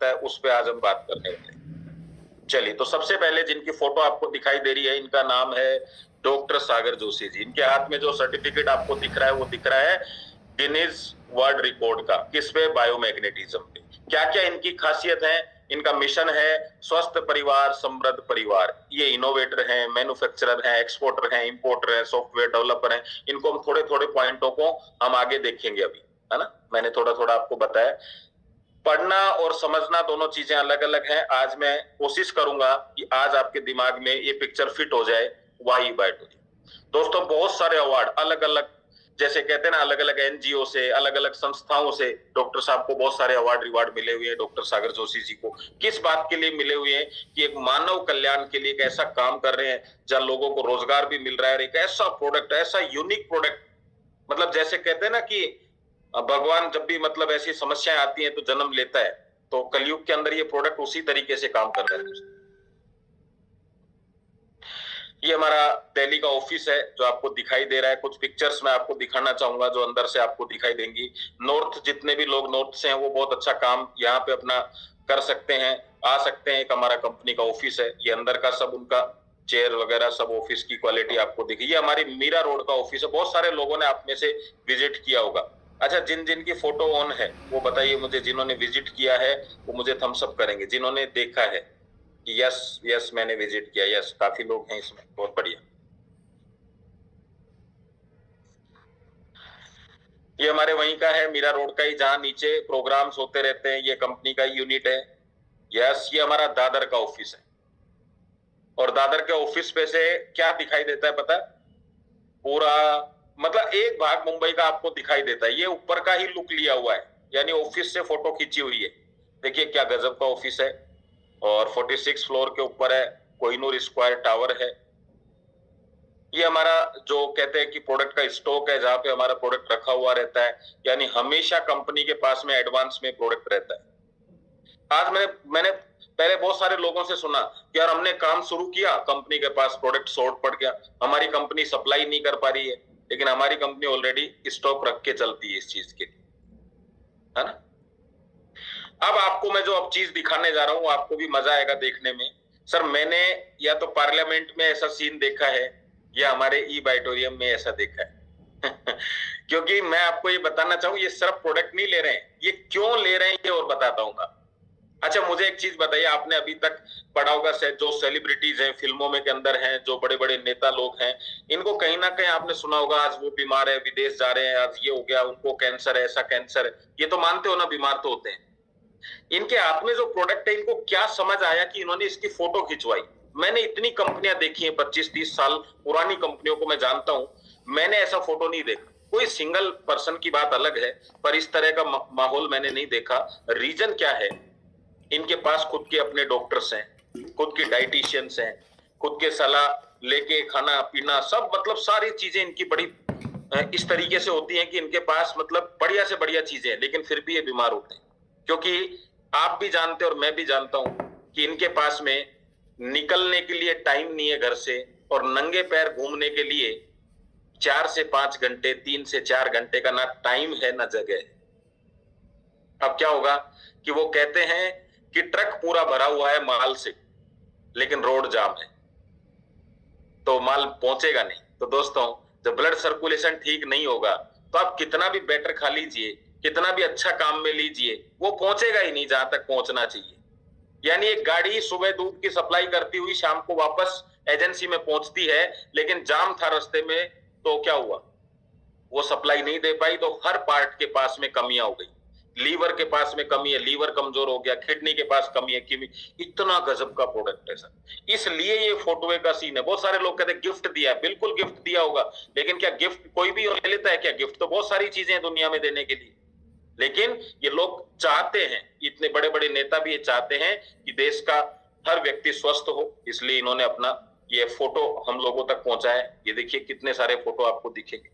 सकता है, उस पर आज हम बात करने वाले हैं। चलिए, तो सबसे पहले जिनकी फोटो आपको दिखाई दे रही है, इनका नाम है डॉक्टर सागर जोशी जी। इनके हाथ में जो सर्टिफिकेट आपको दिख रहा है वो दिख रहा है गिनीज वर्ल्ड रिकॉर्ड का। किस पे? बायोमैग्नेटिज्म पे। क्या क्या इनकी खासियत है? इनका मिशन है स्वस्थ परिवार समृद्ध परिवार। ये इनोवेटर हैं, मैन्युफैक्चरर हैं, एक्सपोर्टर हैं, इंपोर्टर हैं, सॉफ्टवेयर डेवलपर हैं। इनको हम थोड़े थोड़े पॉइंटों को हम आगे देखेंगे अभी, है ना। मैंने थोड़ा थोड़ा आपको बताया। पढ़ना और समझना दोनों चीजें अलग अलग हैं। आज मैं कोशिश करूंगा कि आज आपके दिमाग में ये पिक्चर फिट हो जाए। वाई बायोटोरियम दोस्तों, बहुत सारे अवार्ड अलग अलग, जैसे कहते हैं ना, अलग अलग एनजीओ से, अलग अलग संस्थाओं से डॉक्टर साहब को बहुत सारे अवार्ड रिवार्ड मिले हुए हैं। डॉक्टर सागर जोशी जी को किस बात के लिए मिले हुए हैं? कि एक मानव कल्याण के लिए एक ऐसा काम कर रहे हैं जहां लोगों को रोजगार भी मिल रहा है, और एक ऐसा प्रोडक्ट, ऐसा यूनिक प्रोडक्ट, मतलब जैसे कहते हैं ना कि भगवान जब भी मतलब ऐसी समस्याएं आती हैं तो जन्म लेता है, तो कलयुग के अंदर ये प्रोडक्ट उसी तरीके से काम कर रहा है। ये हमारा दिल्ली का ऑफिस है जो आपको दिखाई दे रहा है। कुछ पिक्चर्स मैं आपको दिखाना चाहूंगा जो अंदर से आपको दिखाई देंगी। नॉर्थ, जितने भी लोग नॉर्थ से हैं वो बहुत अच्छा काम यहाँ पे अपना कर सकते हैं, आ सकते हैं। एक हमारा कंपनी का ऑफिस है, ये अंदर का सब उनका चेयर वगैरह सब ऑफिस की क्वालिटी आपको दिखी। ये हमारी मीरा रोड का ऑफिस है। बहुत सारे लोगों ने आप में से विजिट किया होगा। अच्छा, जिन जिन की फोटो ऑन है वो बताइए मुझे। जिन्होंने विजिट किया है वो मुझे थम्स अप करेंगे। जिन्होंने देखा है कि यस यस मैंने विजिट किया, यस, काफी लोग हैं इसमें, बहुत बढ़िया। ये हमारे वहीं का है, मीरा रोड का ही, जहां नीचे प्रोग्राम्स होते रहते हैं। ये कंपनी का यूनिट है। यस, ये हमारा दादर का ऑफिस है। और दादर के ऑफिस पे से क्या दिखाई देता है पता? पूरा मतलब एक भाग मुंबई का आपको दिखाई देता है। ये ऊपर का ही लुक लिया हुआ है, यानी ऑफिस से फोटो खींची हुई है। देखिए क्या गजब का ऑफिस है। और 46 फ्लोर के ऊपर है, कोहिनूर स्क्वायर टावर है। ये हमारा जो कहते हैं कि प्रोडक्ट का स्टॉक है, जहां पे हमारा प्रोडक्ट रखा हुआ रहता है, यानी हमेशा कंपनी के पास में एडवांस में प्रोडक्ट रहता है। आज मैंने पहले बहुत सारे लोगों से सुना कि यार हमने काम शुरू किया, कंपनी के पास प्रोडक्ट शॉर्ट पड़ गया, हमारी कंपनी सप्लाई नहीं कर पा रही है। लेकिन हमारी कंपनी ऑलरेडी स्टॉक रख के चलती है इस चीज के लिए, है ना। अब आपको मैं जो अब चीज दिखाने जा रहा हूं आपको भी मजा आएगा देखने में। सर, मैंने या तो पार्लियामेंट में ऐसा सीन देखा है या हमारे ई बायोटोरियम में ऐसा देखा है। क्योंकि मैं आपको ये बताना चाहूं, ये सिर्फ प्रोडक्ट नहीं ले रहे हैं, ये क्यों ले रहे हैं ये और बताता हूँ। अच्छा, मुझे एक चीज बताइए, आपने अभी तक पढ़ा होगा जो सेलिब्रिटीज हैं, फिल्मों में के अंदर हैं, जो बड़े बड़े नेता लोग हैं, इनको कहीं ना कहीं आपने सुना होगा आज वो बीमार है, विदेश जा रहे हैं, आज ये हो गया, उनको कैंसर है, ऐसा कैंसर है। ये तो मानते हो ना, बीमार तो होते हैं। इनके हाथ में जो प्रोडक्ट है, इनको क्या समझ आया कि इन्होंने इसकी फोटो खिंचवाई। मैंने इतनी कंपनियां देखी हैं, 25-30 साल पुरानी कंपनियों को मैं जानता हूं, मैंने ऐसा फोटो नहीं देखा। कोई सिंगल पर्सन की बात अलग है, पर इस तरह का माहौल मैंने नहीं देखा। रीजन क्या है? इनके पास खुद के अपने डॉक्टर्स हैं, खुद के डाइटिशियंस हैं, खुद के सलाह लेके खाना पीना सब, मतलब सारी चीजें इनकी बड़ी इस तरीके से होती हैं कि इनके पास मतलब बढ़िया से बढ़िया चीजें हैं, लेकिन फिर भी ये बीमार होते हैं। क्योंकि आप भी जानते और मैं भी जानता हूं कि इनके पास में निकलने के लिए टाइम नहीं है घर से, और नंगे पैर घूमने के लिए 4 से 5 घंटे, 3 से 4 घंटे का ना टाइम है ना जगह है। अब क्या होगा कि वो कहते हैं कि ट्रक पूरा भरा हुआ है माल से, लेकिन रोड जाम है, तो माल पहुंचेगा नहीं। तो दोस्तों, जब ब्लड सर्कुलेशन ठीक नहीं होगा तो आप कितना भी बेटर खा लीजिए, कितना भी अच्छा काम में लीजिए, वो पहुंचेगा ही नहीं जहां तक पहुंचना चाहिए। यानी एक गाड़ी सुबह दूध की सप्लाई करती हुई शाम को वापस एजेंसी में पहुंचती है, लेकिन जाम था रास्ते में, तो क्या हुआ? वो सप्लाई नहीं दे पाई, तो हर पार्ट के पास में कमियां हो गई। लीवर के पास में कमी है, लीवर कमजोर हो गया, किडनी के पास कमी है, इतना गजब का प्रोडक्ट है सर। इसलिए ये फोटोवे का सीन है। बहुत सारे लोग कहते हैं गिफ्ट दिया है, बिल्कुल गिफ्ट दिया होगा, लेकिन क्या गिफ्ट कोई भी ले लेता है क्या? गिफ्ट तो बहुत सारी चीजें हैं दुनिया में देने के लिए, लेकिन ये लोग चाहते हैं, इतने बड़े बड़े नेता भी ये चाहते हैं कि देश का हर व्यक्ति स्वस्थ हो, इसलिए इन्होंने अपना ये फोटो हम लोगों तक पहुंचाया है। ये देखिए कितने सारे फोटो आपको दिखेंगे।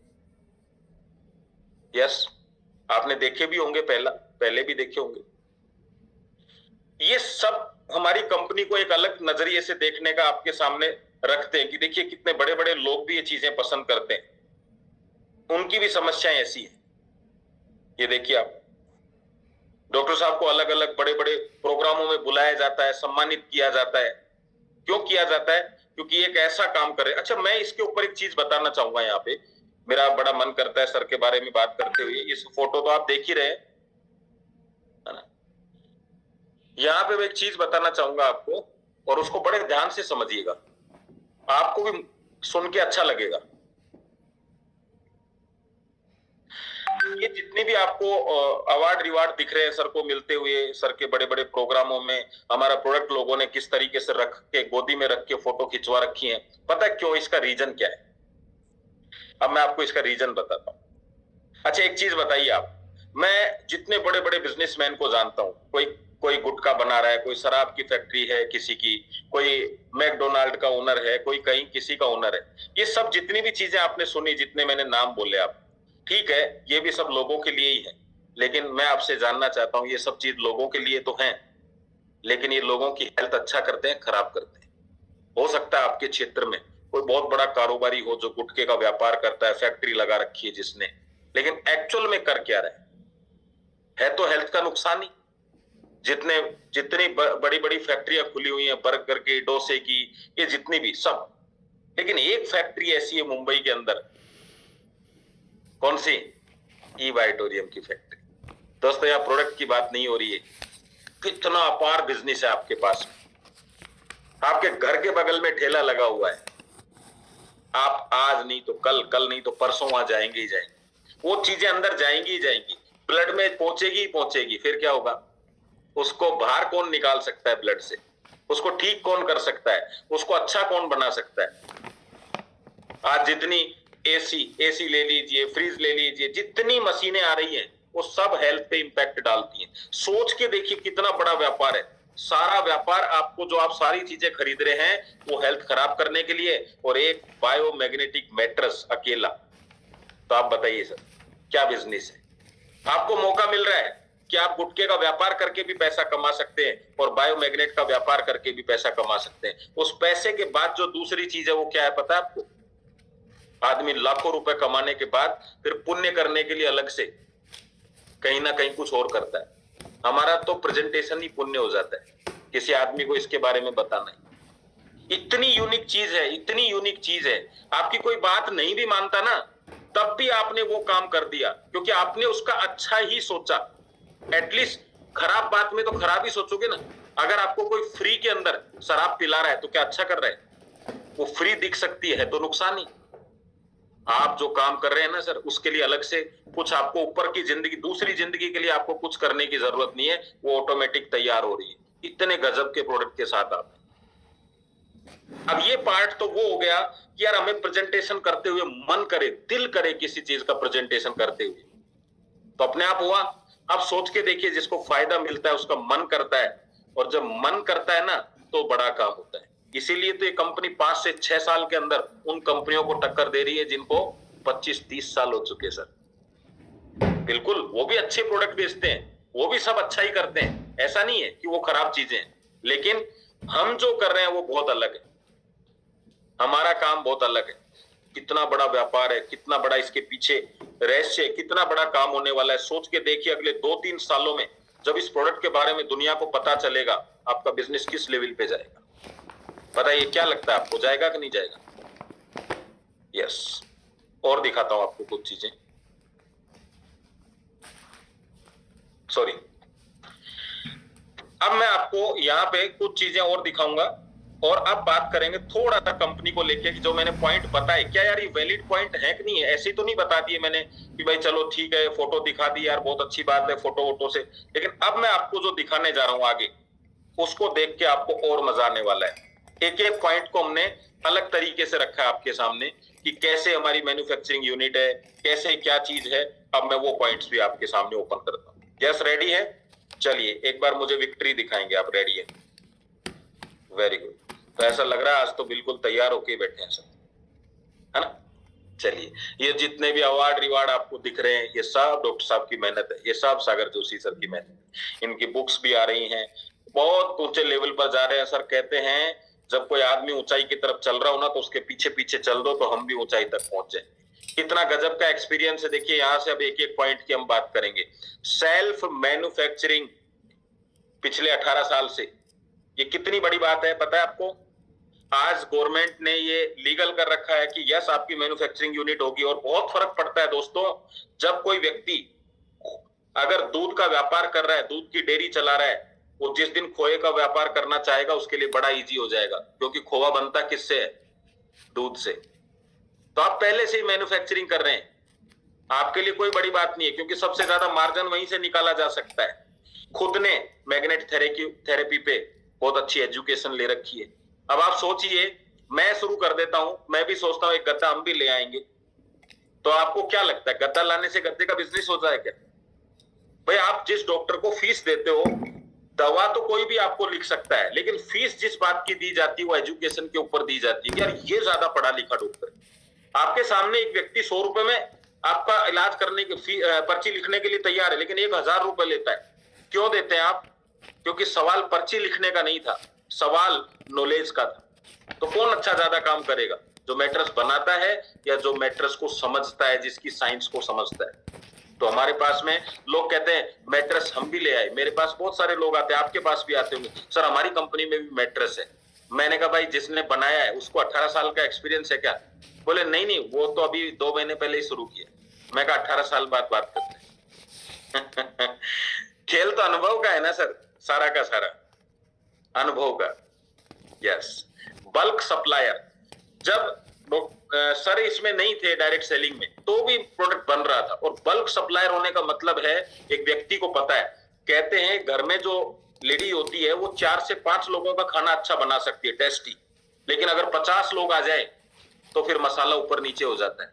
यस, आपने देखे भी होंगे, पहले भी देखे होंगे। ये सब हमारी कंपनी को एक अलग नजरिए से देखने का आपके सामने रखते हैं कि देखिए कितने बड़े बड़े लोग भी ये चीजें पसंद करते हैं, उनकी भी समस्याएं ऐसी है। ये देखिए आप, डॉक्टर साहब को अलग अलग बड़े बड़े प्रोग्रामों में बुलाया जाता है, सम्मानित किया जाता है। क्यों किया जाता है? क्योंकि एक ऐसा काम करे। अच्छा, मैं इसके ऊपर एक चीज बताना चाहूंगा। यहाँ पे मेरा बड़ा मन करता है सर के बारे में बात करते हुए। इस फोटो तो आप देख ही रहे हैं, है ना। यहाँ पे मैं एक चीज बताना चाहूंगा आपको, और उसको बड़े ध्यान से समझिएगा, आपको भी सुन के अच्छा लगेगा। ये जितने भी आपको अवार्ड रिवार्ड दिख रहे हैं सर को मिलते हुए, सर के बड़े बड़े प्रोग्रामों में हमारा प्रोडक्ट लोगों ने किस तरीके से रख के गोदी में रख के फोटो खिंचवा रखी है, पता है क्यों? इसका रीजन क्या है? अब मैं आपको इसका रीजन बताता हूँ। अच्छा, एक चीज बताइए आप, मैं जितने बड़े बड़े बिजनेसमैन को जानता हूँ, कोई गुटखा बना रहा है, कोई शराब की फैक्ट्री है किसी की, कोई मैकडोनाल्ड का ओनर है, कोई कहीं किसी का ओनर है, ये सब जितनी भी चीजें आपने सुनी, जितने मैंने नाम बोले आप, ठीक है, ये भी सब लोगों के लिए ही है। लेकिन मैं आपसे जानना चाहता हूं, ये सब चीज लोगों के लिए तो है, लेकिन ये लोगों की हेल्थ अच्छा करते हैं, खराब करते हैं? हो सकता है आपके क्षेत्र में कोई बहुत बड़ा कारोबारी हो जो गुटखे का व्यापार करता है, फैक्ट्री लगा रखी है जिसने, लेकिन एक्चुअल में कर क्या रहा है तो हेल्थ का नुकसान ही। जितनी बड़ी बड़ी फैक्ट्रियां खुली हुई हैं, बर्गर की, डोसे की, ये जितनी भी सब, लेकिन एक फैक्ट्री ऐसी है मुंबई के अंदर, कौन सी? ई वाइटोरियम की फैक्ट्री। दोस्तों, यहाँ प्रोडक्ट की बात नहीं हो रही है, कितना अपार बिजनेस है आपके पास में। आपके घर के बगल में ठेला लगा हुआ है, आप आज नहीं तो कल, कल नहीं तो परसों वहां जाएंगे ही जाएंगे, वो चीजें अंदर जाएंगी ही जाएंगी, ब्लड में पहुंचेगी ही पहुंचेगी। फिर क्या होगा? उसको बाहर कौन निकाल सकता है ब्लड से? उसको ठीक कौन कर सकता है? उसको अच्छा कौन बना सकता है? आज जितनी एसी ले लीजिए, फ्रीज ले लीजिए, जितनी मशीनें आ रही हैं, वो सब हेल्थ पे इंपैक्ट डालती हैं। सोच के देखिए कितना बड़ा व्यापार है। सारा व्यापार आपको, जो आप सारी चीजें खरीद रहे हैं, वो हेल्थ खराब करने के लिए, और एक बायोमैग्नेटिक मैट्रेस अकेला। तो आप बताइए सर, क्या बिजनेस है? आपको मौका मिल रहा है कि आप गुटखे का व्यापार करके भी पैसा कमा सकते हैं और बायोमैग्नेट का व्यापार करके भी पैसा कमा सकते हैं। उस पैसे के बाद जो दूसरी चीज है वो क्या है पता है आपको? आदमी लाखों रुपए कमाने के बाद फिर पुण्य करने के लिए अलग से कहीं ना कहीं कुछ और करता है। हमारा तो प्रेजेंटेशन ही पुण्य हो जाता है, किसी आदमी को इसके बारे में बताना है। इतनी यूनिक चीज है, इतनी यूनिक चीज है, आपकी कोई बात नहीं भी मानता ना, तब भी आपने वो काम कर दिया, क्योंकि आपने उसका अच्छा ही सोचा। एटलीस्ट खराब बात में तो खराब ही सोचोगे ना। अगर आपको कोई फ्री के अंदर शराब पिला रहा है तो क्या अच्छा कर रहा है? वो फ्री दिख सकती है तो नुकसान ही। आप जो काम कर रहे हैं ना सर, उसके लिए अलग से कुछ आपको ऊपर की जिंदगी, दूसरी जिंदगी के लिए आपको कुछ करने की जरूरत नहीं है, वो ऑटोमेटिक तैयार हो रही है इतने गजब के प्रोडक्ट के साथ आप। अब ये पार्ट तो वो हो गया कि यार हमें प्रेजेंटेशन करते हुए मन करे, दिल करे किसी चीज का प्रेजेंटेशन करते हुए, तो अपने आप हुआ। आप सोच के देखिए, जिसको फायदा मिलता है उसका मन करता है, और जब मन करता है ना तो बड़ा काम होता है। इसीलिए तो ये कंपनी 5 से 6 साल के अंदर उन कंपनियों को टक्कर दे रही है जिनको 25-30 साल हो चुके हैं सर। बिल्कुल, वो भी अच्छे प्रोडक्ट बेचते हैं, वो भी सब अच्छा ही करते हैं, ऐसा नहीं है कि वो खराब चीजें हैं, लेकिन हम जो कर रहे हैं वो बहुत अलग है, हमारा काम बहुत अलग है। कितना बड़ा व्यापार है, कितना बड़ा इसके पीछे रहस्य, कितना बड़ा काम होने वाला है। सोच के देखिए, अगले 2-3 सालों में जब इस प्रोडक्ट के बारे में दुनिया को पता चलेगा, आपका बिजनेस किस लेवल पे जाएगा। बताइए, क्या लगता है आपको, जाएगा कि नहीं जाएगा? यस। और दिखाता हूं आपको कुछ चीजें, सॉरी। अब मैं आपको यहाँ पे कुछ चीजें और दिखाऊंगा, और अब बात करेंगे थोड़ा सा कंपनी को लेके कि जो मैंने पॉइंट बताए, क्या यार ये वैलिड पॉइंट है कि नहीं है। ऐसे तो नहीं बता दिए मैंने कि भाई चलो ठीक है, फोटो दिखा दी यार, बहुत अच्छी बात है फोटो वोटो से, लेकिन अब मैं आपको जो दिखाने जा रहा हूं आगे, उसको देख के आपको और मजा आने वाला है। एक एक पॉइंट को हमने अलग तरीके से रखा है आपके सामने कि कैसे हमारी मैन्युफैक्चरिंग यूनिट है, कैसे क्या चीज है। अब मैं वो पॉइंट्स भी आपके सामने ओपन करता हूँ। यस, रेडी है? चलिए एक बार मुझे विक्ट्री दिखाएंगे आप। रेडी है? Very good. तो ऐसा लग रहा है आज तो बिल्कुल तैयार होके बैठे हैं सब, है ना। चलिए, ये जितने भी अवार्ड रिवार्ड आपको दिख रहे हैं, ये सब डॉक्टर साहब की मेहनत है, ये सब सागर जोशी सर की मेहनत है। इनकी बुक्स भी आ रही हैं, बहुत ऊंचे लेवल पर जा रहे हैं। सर कहते हैं जब कोई आदमी ऊंचाई की तरफ चल रहा हो ना, तो उसके पीछे पीछे चल दो तो हम भी ऊंचाई तक पहुंच जाए। कितना गजब का एक्सपीरियंस है। देखिए यहां से अब एक एक पॉइंट की हम बात करेंगे। सेल्फ मैन्युफैक्चरिंग पिछले 18 साल से, ये कितनी बड़ी बात है पता है आपको? आज गवर्नमेंट ने ये लीगल कर रखा है कि यस आपकी मैन्युफैक्चरिंग यूनिट होगी। और बहुत फर्क पड़ता है दोस्तों, जब कोई व्यक्ति अगर दूध का व्यापार कर रहा है, दूध की डेयरी चला रहा है, वो जिस दिन खोए का व्यापार करना चाहेगा उसके लिए बड़ा इजी हो जाएगा, क्योंकि खोआ बनता किससे है? दूध से। तो आप पहले से ही मैन्युफैक्चरिंग कर रहे हैं, आपके लिए कोई बड़ी बात नहीं है, क्योंकि सबसे ज्यादा मार्जिन वहीं से निकाला जा सकता है। खुद ने मैग्नेट थेरेपी पे बहुत अच्छी एजुकेशन ले रखी है। अब आप सोचिए, मैं शुरू कर देता हूं, मैं भी सोचता हूं एक गद्दा हम भी ले आएंगे, तो आपको क्या लगता है गद्दा लाने से गद्दे का बिजनेस हो जाए क्या? भाई आप जिस डॉक्टर को फीस देते हो, दवा तो कोई भी आपको लिख सकता है, लेकिन फीस जिस बात की दी जाती है वो एजुकेशन के ऊपर दी जाती है। यार ये ज्यादा पढ़ा लिखा डॉक्टर, आपके सामने एक व्यक्ति 100 रुपए में आपका इलाज करने की पर्ची लिखने के लिए तैयार है, लेकिन 1000 रुपए लेता है। क्यों देते हैं आप? क्योंकि सवाल पर्ची लिखने का नहीं था, सवाल नॉलेज का था। तो कौन अच्छा ज्यादा काम करेगा, जो मैट्रेस बनाता है या जो मैट्रेस को समझता है, जिसकी साइंस को समझता है? तो हमारे पास में लोग कहते हैं मैट्रेस हम भी ले आए। मेरे पास बहुत सारे लोग आते हैं, आपके पास भी आते होंगे, सर हमारी कंपनी में भी मैट्रेस है। मैंने कहा भाई जिसने बनाया है उसको 18 साल का एक्सपीरियंस है क्या? बोले नहीं नहीं, वो तो अभी 2 महीने पहले ही शुरू किया। मैं कहा 18 साल बाद बात करते हैं। खेल तो अनुभव का है ना सर, सारा का सारा अनुभव का। यस, बल्क सप्लायर, जब सर इसमें नहीं थे डायरेक्ट सेलिंग में, तो भी प्रोडक्ट बन रहा था। और बल्क सप्लायर होने का मतलब है एक व्यक्ति को पता है, कहते हैं घर में जो लेडी होती है वो 4 से 5 लोगों का खाना अच्छा बना सकती है, टेस्टी। लेकिन अगर 50 लोग आ जाए तो फिर मसाला ऊपर नीचे हो जाता है,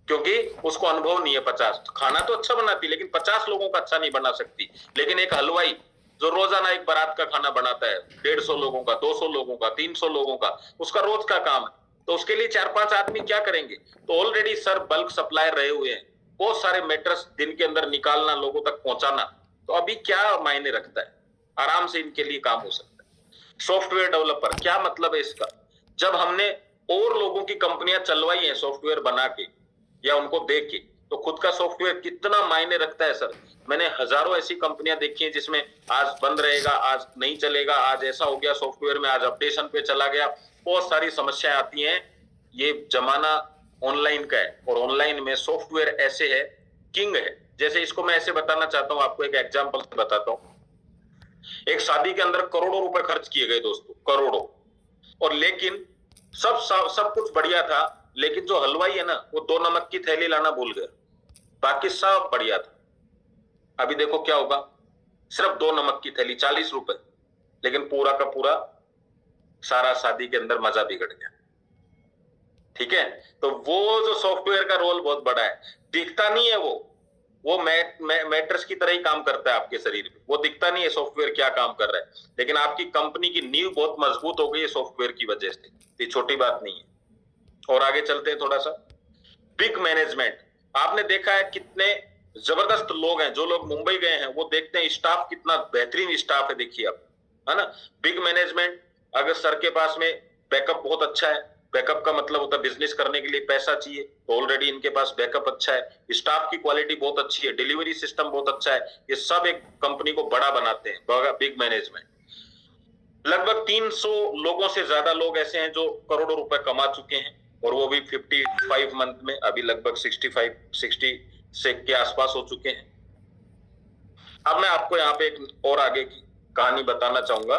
क्योंकि उसको अनुभव नहीं है। 50 खाना तो अच्छा बनाती है, लेकिन 50 लोगों का अच्छा नहीं बना सकती। लेकिन एक हलवाई जो रोजाना एक बारात का खाना बनाता है, 150 लोगों का, 200 लोगों का, 300 लोगों का, उसका रोज का काम है, तो उसके लिए 4-5 आदमी क्या करेंगे? तो ऑलरेडी सर बल्क सप्लायर रहे हुए हैं, बहुत सारे मैट्रेस दिन के अंदर निकालना, लोगों तक पहुंचाना, तो अभी क्या मायने रखता है? आराम से इनके लिए काम हो सकता है। सॉफ्टवेयर डेवलपर, क्या मतलब है इसका? जब हमने और लोगों की कंपनियां चलवाई हैं सॉफ्टवेयर बना के या उनको देख के, तो खुद का सॉफ्टवेयर कितना मायने रखता है सर। मैंने हजारों ऐसी कंपनियां देखी हैं जिसमें आज बंद रहेगा, आज नहीं चलेगा, आज ऐसा हो गया सॉफ्टवेयर में, आज अपडेशन पे चला गया, बहुत सारी समस्याएं आती हैं। ये जमाना ऑनलाइन का है, और ऑनलाइन में सॉफ्टवेयर ऐसे है, किंग है। जैसे इसको मैं ऐसे बताना चाहता हूं, आपको एक एग्जांपल बताता हूं। एक शादी के अंदर करोड़ों रुपए खर्च किए गए दोस्तों, करोड़ों, और लेकिन सब कुछ बढ़िया था, लेकिन जो हलवाई है ना वो 2 नमक की थैली लाना भूल गया, बाकी सब बढ़िया था। अभी देखो क्या होगा, सिर्फ 2 नमक की थैली 40 रुपए, लेकिन पूरा का पूरा सारा शादी के अंदर मजा बिगड़ गया। ठीक है, तो वो जो सॉफ्टवेयर का रोल बहुत बड़ा है, दिखता नहीं है वो मैट्रेस की तरह ही काम करता है आपके शरीर पे, वो दिखता नहीं है सॉफ्टवेयर क्या काम कर रहा है, लेकिन आपकी कंपनी की नींव बहुत मजबूत हो गई है सॉफ्टवेयर की वजह से। ये छोटी बात नहीं है। और आगे चलते हैं थोड़ा सा। बिग मैनेजमेंट, आपने देखा है कितने जबरदस्त लोग हैं, जो लोग मुंबई गए हैं वो देखते हैं स्टाफ कितना बेहतरीन स्टाफ है, देखिए आप, है ना। बिग मैनेजमेंट, अगर सर के पास में बैकअप बहुत अच्छा है, बैकअप का मतलब होता है बिजनेस करने के लिए पैसा चाहिए, तो ऑलरेडी इनके पास बैकअप अच्छा है, स्टाफ की क्वालिटी बहुत अच्छी है, डिलीवरी सिस्टम बहुत अच्छा है, ये सब एक कंपनी को बड़ा बनाते हैं, बिग मैनेजमेंट। लगभग 300 लोगों से ज्यादा लोग ऐसे हैं जो करोड़ों रुपए कमा चुके हैं, और वो भी 55 मंथ में, अभी लगभग 60 से के आसपास हो चुके हैं। अब मैं आपको यहाँ पे एक और आगे की कहानी बताना चाहूंगा,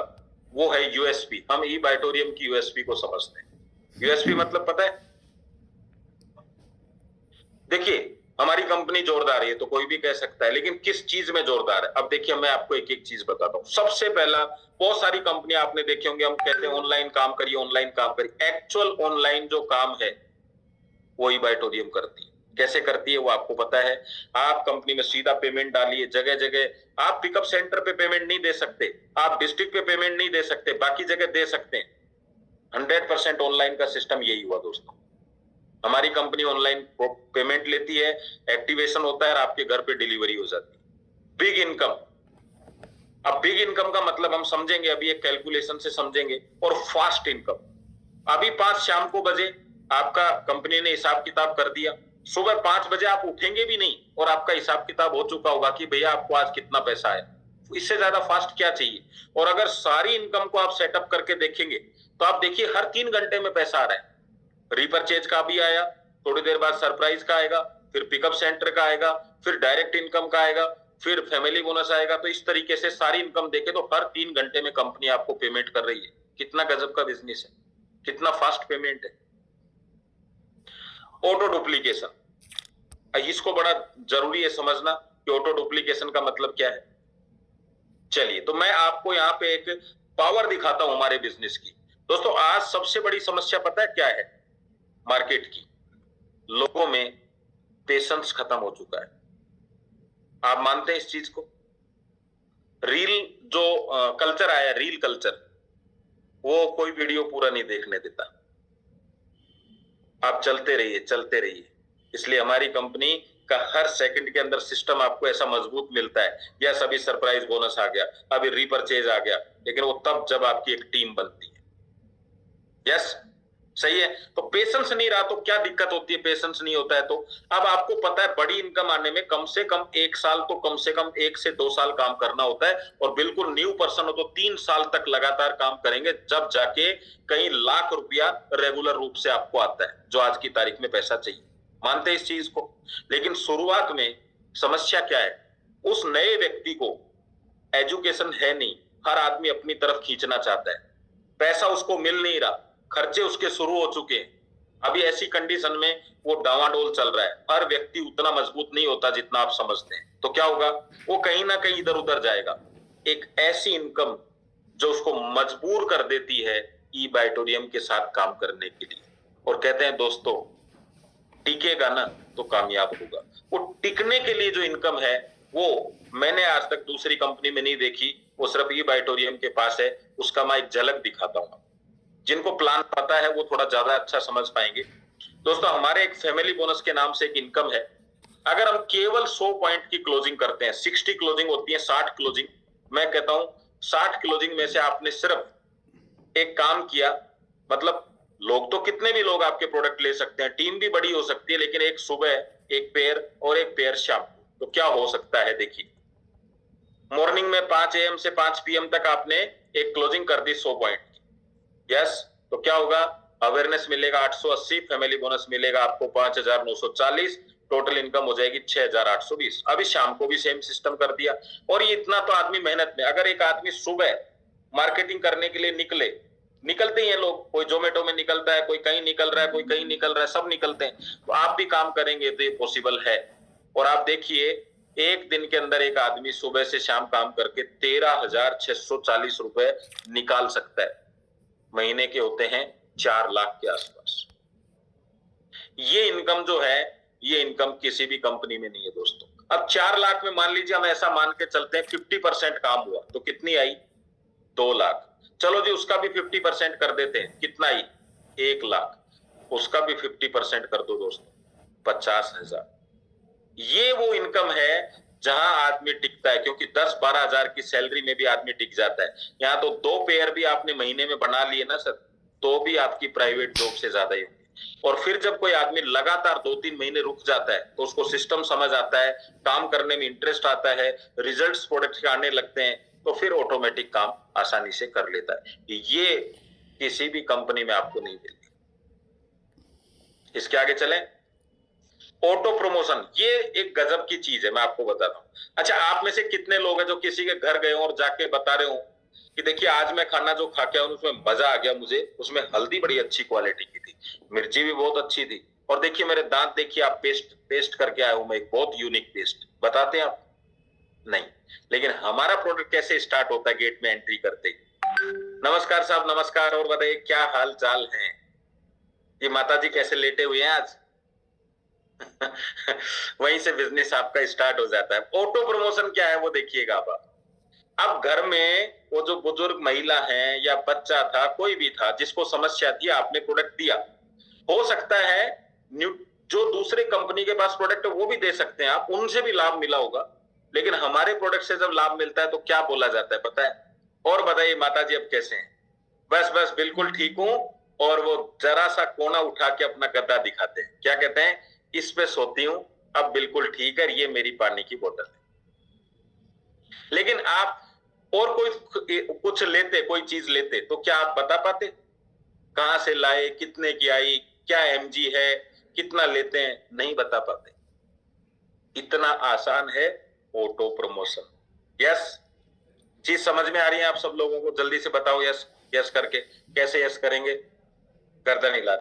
वो है यूएसपी। हम ई बाइटोरियम की यूएसपी को समझते हैं। यूएसपी मतलब पता है? देखिए हमारी कंपनी जोरदार है तो कोई भी कह सकता है, लेकिन किस चीज में जोरदार है? अब देखिए मैं आपको एक एक चीज बताता हूँ। सबसे पहला, बहुत सारी कंपनियां आपने देखी होंगी, हम कहते हैं ऑनलाइन काम करिए, ऑनलाइन काम करिए। एक्चुअल ऑनलाइन जो काम है वो ई बाइटोरियम करती है। कैसे करती है वो आपको पता है। आप कंपनी में सीधा पेमेंट डालिए, जगह जगह आप पिकअप सेंटर पे पेमेंट नहीं दे सकते, आप डिस्ट्रिक्ट पे पेमेंट नहीं दे सकते, बाकी जगह दे सकते हैं। 100% ऑनलाइन का सिस्टम यही हुआ दोस्तों। हमारी कंपनी ऑनलाइन पेमेंट लेती है, एक्टिवेशन होता है और आपके घर पे डिलीवरी हो जाती है। बिग इनकम, अब बिग इनकम का मतलब हम समझेंगे, अभी एक कैलकुलेशन से समझेंगे। और फास्ट इनकम, अभी 5 शाम को बजे आपका कंपनी ने हिसाब किताब कर दिया, सुबह 5 बजे आप उठेंगे भी नहीं और आपका हिसाब किताब हो चुका होगा कि भैया आपको आज कितना पैसा है। इससे ज्यादा फास्ट क्या चाहिए। और अगर सारी इनकम को आप सेटअप करके देखेंगे तो आप देखिए हर 3 घंटे में पैसा आ रहा है। रीपरचेज का भी आया, थोड़ी देर बाद सरप्राइज का आएगा, फिर पिकअप सेंटर का आएगा, फिर डायरेक्ट इनकम का आएगा, फिर फैमिली बोनस आएगा। तो इस तरीके से सारी इनकम देखे तो हर 3 घंटे में कंपनी आपको पेमेंट कर रही है। कितना गजब का बिजनेस है, कितना फास्ट पेमेंट है। ऑटो डुप्लीकेशन, इसको बड़ा जरूरी है समझना कि ऑटो डुप्लीकेशन का मतलब क्या है। चलिए तो मैं आपको यहाँ पे एक पावर दिखाता हूं हमारे बिजनेस की। दोस्तों आज सबसे बड़ी समस्या पता है क्या है मार्केट की? लोगों में पेशेंस खत्म हो चुका है। आप मानते हैं इस चीज को? रील जो कल्चर आया, रील कल्चर, वो कोई वीडियो पूरा नहीं देखने देता। आप चलते रहिए। इसलिए हमारी कंपनी का हर सेकंड के अंदर सिस्टम आपको ऐसा मजबूत मिलता है। यस, अभी सरप्राइज बोनस आ गया, अभी रीपरचेज आ गया, लेकिन वो तब जब आपकी एक टीम बनती है। यस, सही है। तो पेशेंस नहीं रहा तो क्या दिक्कत होती है? पेशेंस नहीं होता है तो अब आपको पता है बड़ी इनकम आने में कम से कम 1 साल तो कम से कम 1 से 2 साल काम करना होता है। और बिल्कुल न्यू पर्सन हो तो 3 साल तक लगातार काम करेंगे, जब जाके कई लाख रुपया रेगुलर रूप से आपको आता है, जो आज की तारीख में पैसा चाहिए। मानते हैं इस चीज को? लेकिन शुरुआत में समस्या क्या है? उस नए व्यक्ति को एजुकेशन है नहीं, हर आदमी अपनी तरफ खींचना चाहता है, पैसा उसको मिल नहीं रहा, खर्चे उसके शुरू हो चुके हैं। अभी ऐसी कंडीशन में वो डावाडोल चल रहा है। हर व्यक्ति उतना मजबूत नहीं होता जितना आप समझते हैं। तो क्या होगा? वो कहीं ना कहीं इधर उधर जाएगा। एक ऐसी इनकम जो उसको मजबूर कर देती है ई बाइटोरियम के साथ काम करने के लिए। और कहते हैं दोस्तों, टिकेगा ना तो कामयाब होगा। वो टिकने के लिए जो इनकम है वो मैंने आज तक दूसरी कंपनी में नहीं देखी, वो सिर्फ ई बाइटोरियम के पास है। उसका मैं एक झलक दिखाता हूं। जिनको प्लान पता है वो थोड़ा ज्यादा अच्छा समझ पाएंगे। दोस्तों हमारे एक फैमिली बोनस के नाम से एक इनकम है। अगर हम केवल 100 पॉइंट की क्लोजिंग करते हैं, 60 क्लोजिंग होती है, 60 क्लोजिंग, मैं कहता हूं 60 क्लोजिंग में से आपने सिर्फ एक काम किया, मतलब लोग तो कितने भी लोग आपके प्रोडक्ट ले सकते हैं, टीम भी बड़ी हो सकती है, लेकिन एक सुबह, एक पेयर और एक पेयर शाम, तो क्या हो सकता है? देखिए, मॉर्निंग में 5 AM से 5 PM तक आपने एक क्लोजिंग कर दी 100 पॉइंट की। यस, तो क्या होगा? अवेयरनेस मिलेगा 880, फैमिली बोनस मिलेगा आपको 5940, टोटल इनकम हो जाएगी 6820। अभी शाम को भी सेम सिस्टम कर दिया। और ये इतना तो आदमी मेहनत में, अगर एक आदमी सुबह मार्केटिंग करने के लिए निकलते ही हैं लोग, कोई जोमेटो में निकलता है, कोई कहीं निकल रहा है, कोई कहीं निकल रहा है, सब निकलते हैं, तो आप भी काम करेंगे तो ये पॉसिबल है। और आप देखिए एक दिन के अंदर एक आदमी सुबह से शाम काम करके 13,640 रुपए निकाल सकता है। महीने के होते हैं 4 लाख के आसपास। ये इनकम जो है, ये इनकम किसी भी कंपनी में नहीं है दोस्तों। अब 4 लाख में मान लीजिए हम ऐसा मान के चलते हैं 50% काम हुआ तो कितनी आई? 2 लाख। चलो जी उसका भी 50% कर देते हैं, कितना आई? 1 लाख। उसका भी 50% कर दो दोस्तों, 50,000। ये वो इनकम है जहां आदमी टिकता है, क्योंकि 10-12 हजार की सैलरी में भी आदमी टिक जाता है। यहाँ तो 2 पेयर भी आपने महीने में बना लिए ना सर, तो भी आपकी प्राइवेट जॉब से ज्यादा ही होगी। और फिर जब कोई आदमी लगातार 2-3 महीने रुक जाता है तो उसको सिस्टम समझ आता है, काम करने में इंटरेस्ट आता है, रिजल्ट्स प्रोडक्ट के आने लगते हैं, तो फिर ऑटोमेटिक काम आसानी से कर लेता है। ये किसी भी कंपनी में आपको नहीं मिलती। इसके आगे चलें। ऑटो प्रमोशन, ये एक गजब की चीज है, मैं आपको बताता हूं। अच्छा, आप में से कितने लोग हैं जो किसी के घर गए हो और जाके बता रहे हो कि देखिए आज मैं खाना जो खा के आया उसमें मजा आ गया मुझे, उसमें हल्दी बड़ी अच्छी क्वालिटी की थी, मिर्ची भी बहुत अच्छी थी, और देखिए मेरे दांत देखिए, आप पेस्ट करके आया हूं मैं, एक बहुत यूनिक पेस्ट। बताते हैं आप? नहीं। लेकिन हमारा प्रोडक्ट कैसे स्टार्ट होता है? गेट में एंट्री करते ही, नमस्कार साहब, नमस्कार, और बताइए क्या हाल चाल है? ये माता जी कैसे लेटे हुए हैं आज? वहीं से बिजनेस आपका स्टार्ट हो जाता है। ऑटो प्रमोशन क्या है वो देखिएगा आप। अब घर में वो जो बुजुर्ग महिला है या बच्चा था, कोई भी था जिसको समस्या थी, आपने प्रोडक्ट दिया, हो सकता है जो दूसरे कंपनी के पास प्रोडक्ट है वो भी दे सकते हैं आप, उनसे भी लाभ मिला होगा, लेकिन हमारे प्रोडक्ट से जब लाभ मिलता है तो क्या बोला जाता है पता है? और बताइए माता जी अब कैसे हैं? बस बिल्कुल ठीक हूं। और वो जरा सा कोना उठा के अपना गद्दा दिखाते हैं, क्या कहते हैं? इस पे सोती हूं, अब बिल्कुल ठीक है, ये मेरी पानी की बोतल है। लेकिन आप और कोई कुछ लेते, कोई चीज लेते, तो क्या आप बता पाते कहां से लाए, कितने की आई, क्या एमजी है, कितना लेते हैं? नहीं बता पाते। इतना आसान है ऑटो प्रमोशन। यस, चीज समझ में आ रही है आप सब लोगों को? जल्दी से बताओ यस। यस करके कैसे यस करेंगे? गर्दन हिला।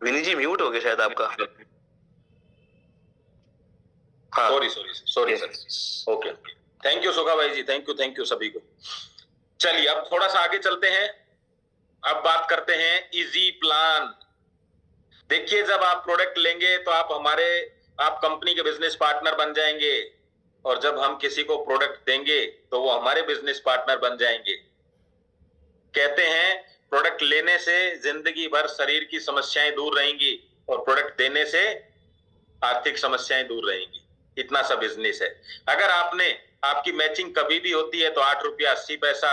विनी जी म्यूट हो गया शायद आपका। हाँ, sorry sir. Okay, thank you सुखा भाई जी, थैंक यू सभी को। चलिए अब थोड़ा सा आगे चलते हैं। अब बात करते हैं इजी प्लान। देखिए, जब आप प्रोडक्ट लेंगे तो आप कंपनी के बिजनेस पार्टनर बन जाएंगे, और जब हम किसी को प्रोडक्ट देंगे तो वो हमारे बिजनेस पार्टनर बन जाएंगे। कहते हैं प्रोडक्ट लेने से जिंदगी भर शरीर की समस्याएं दूर रहेंगी, और प्रोडक्ट देने से आर्थिक समस्याएं दूर रहेंगी। इतना सा बिजनेस है। अगर आपकी मैचिंग कभी भी होती है तो 8 रुपया 80 पैसा,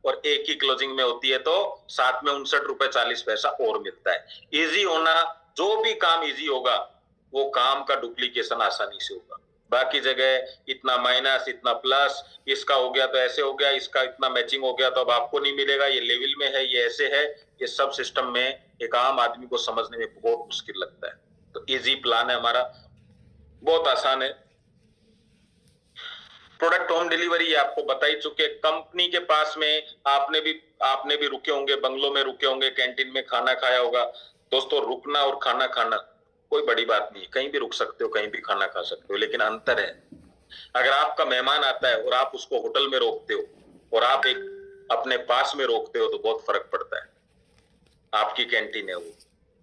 और एक ही क्लोजिंग में होती है तो साथ में 59 रुपए 40 पैसा और मिलता है। इजी होना, जो भी काम इजी होगा वो काम का डुप्लीकेशन आसानी से होगा। बाकी जगह इतना माइनस, इतना प्लस, इसका हो गया तो ऐसे हो गया, इसका इतना मैचिंग हो गया तो अब आपको नहीं मिलेगा, ये लेवल में है, ये ऐसे है, ये सब सिस्टम में एक आम आदमी को समझने में बहुत मुश्किल लगता है। तो इजी प्लान है हमारा, बहुत आसान है। प्रोडक्ट होम डिलीवरी आपको बता ही चुके। कंपनी के पास में आपने भी रुके होंगे, बंगलों में रुके होंगे, कैंटीन में खाना खाया होगा। दोस्तों, रुकना और खाना खाना कोई बड़ी बात नहीं, कहीं भी रुक सकते हो, कहीं भी खाना खा सकते हो, लेकिन अंतर है, अगर आपका मेहमान आता है और आप उसको होटल में रोकते हो और आप एक अपने पास में रोकते हो तो बहुत फर्क पड़ता है। आपकी कैंटीन है वो,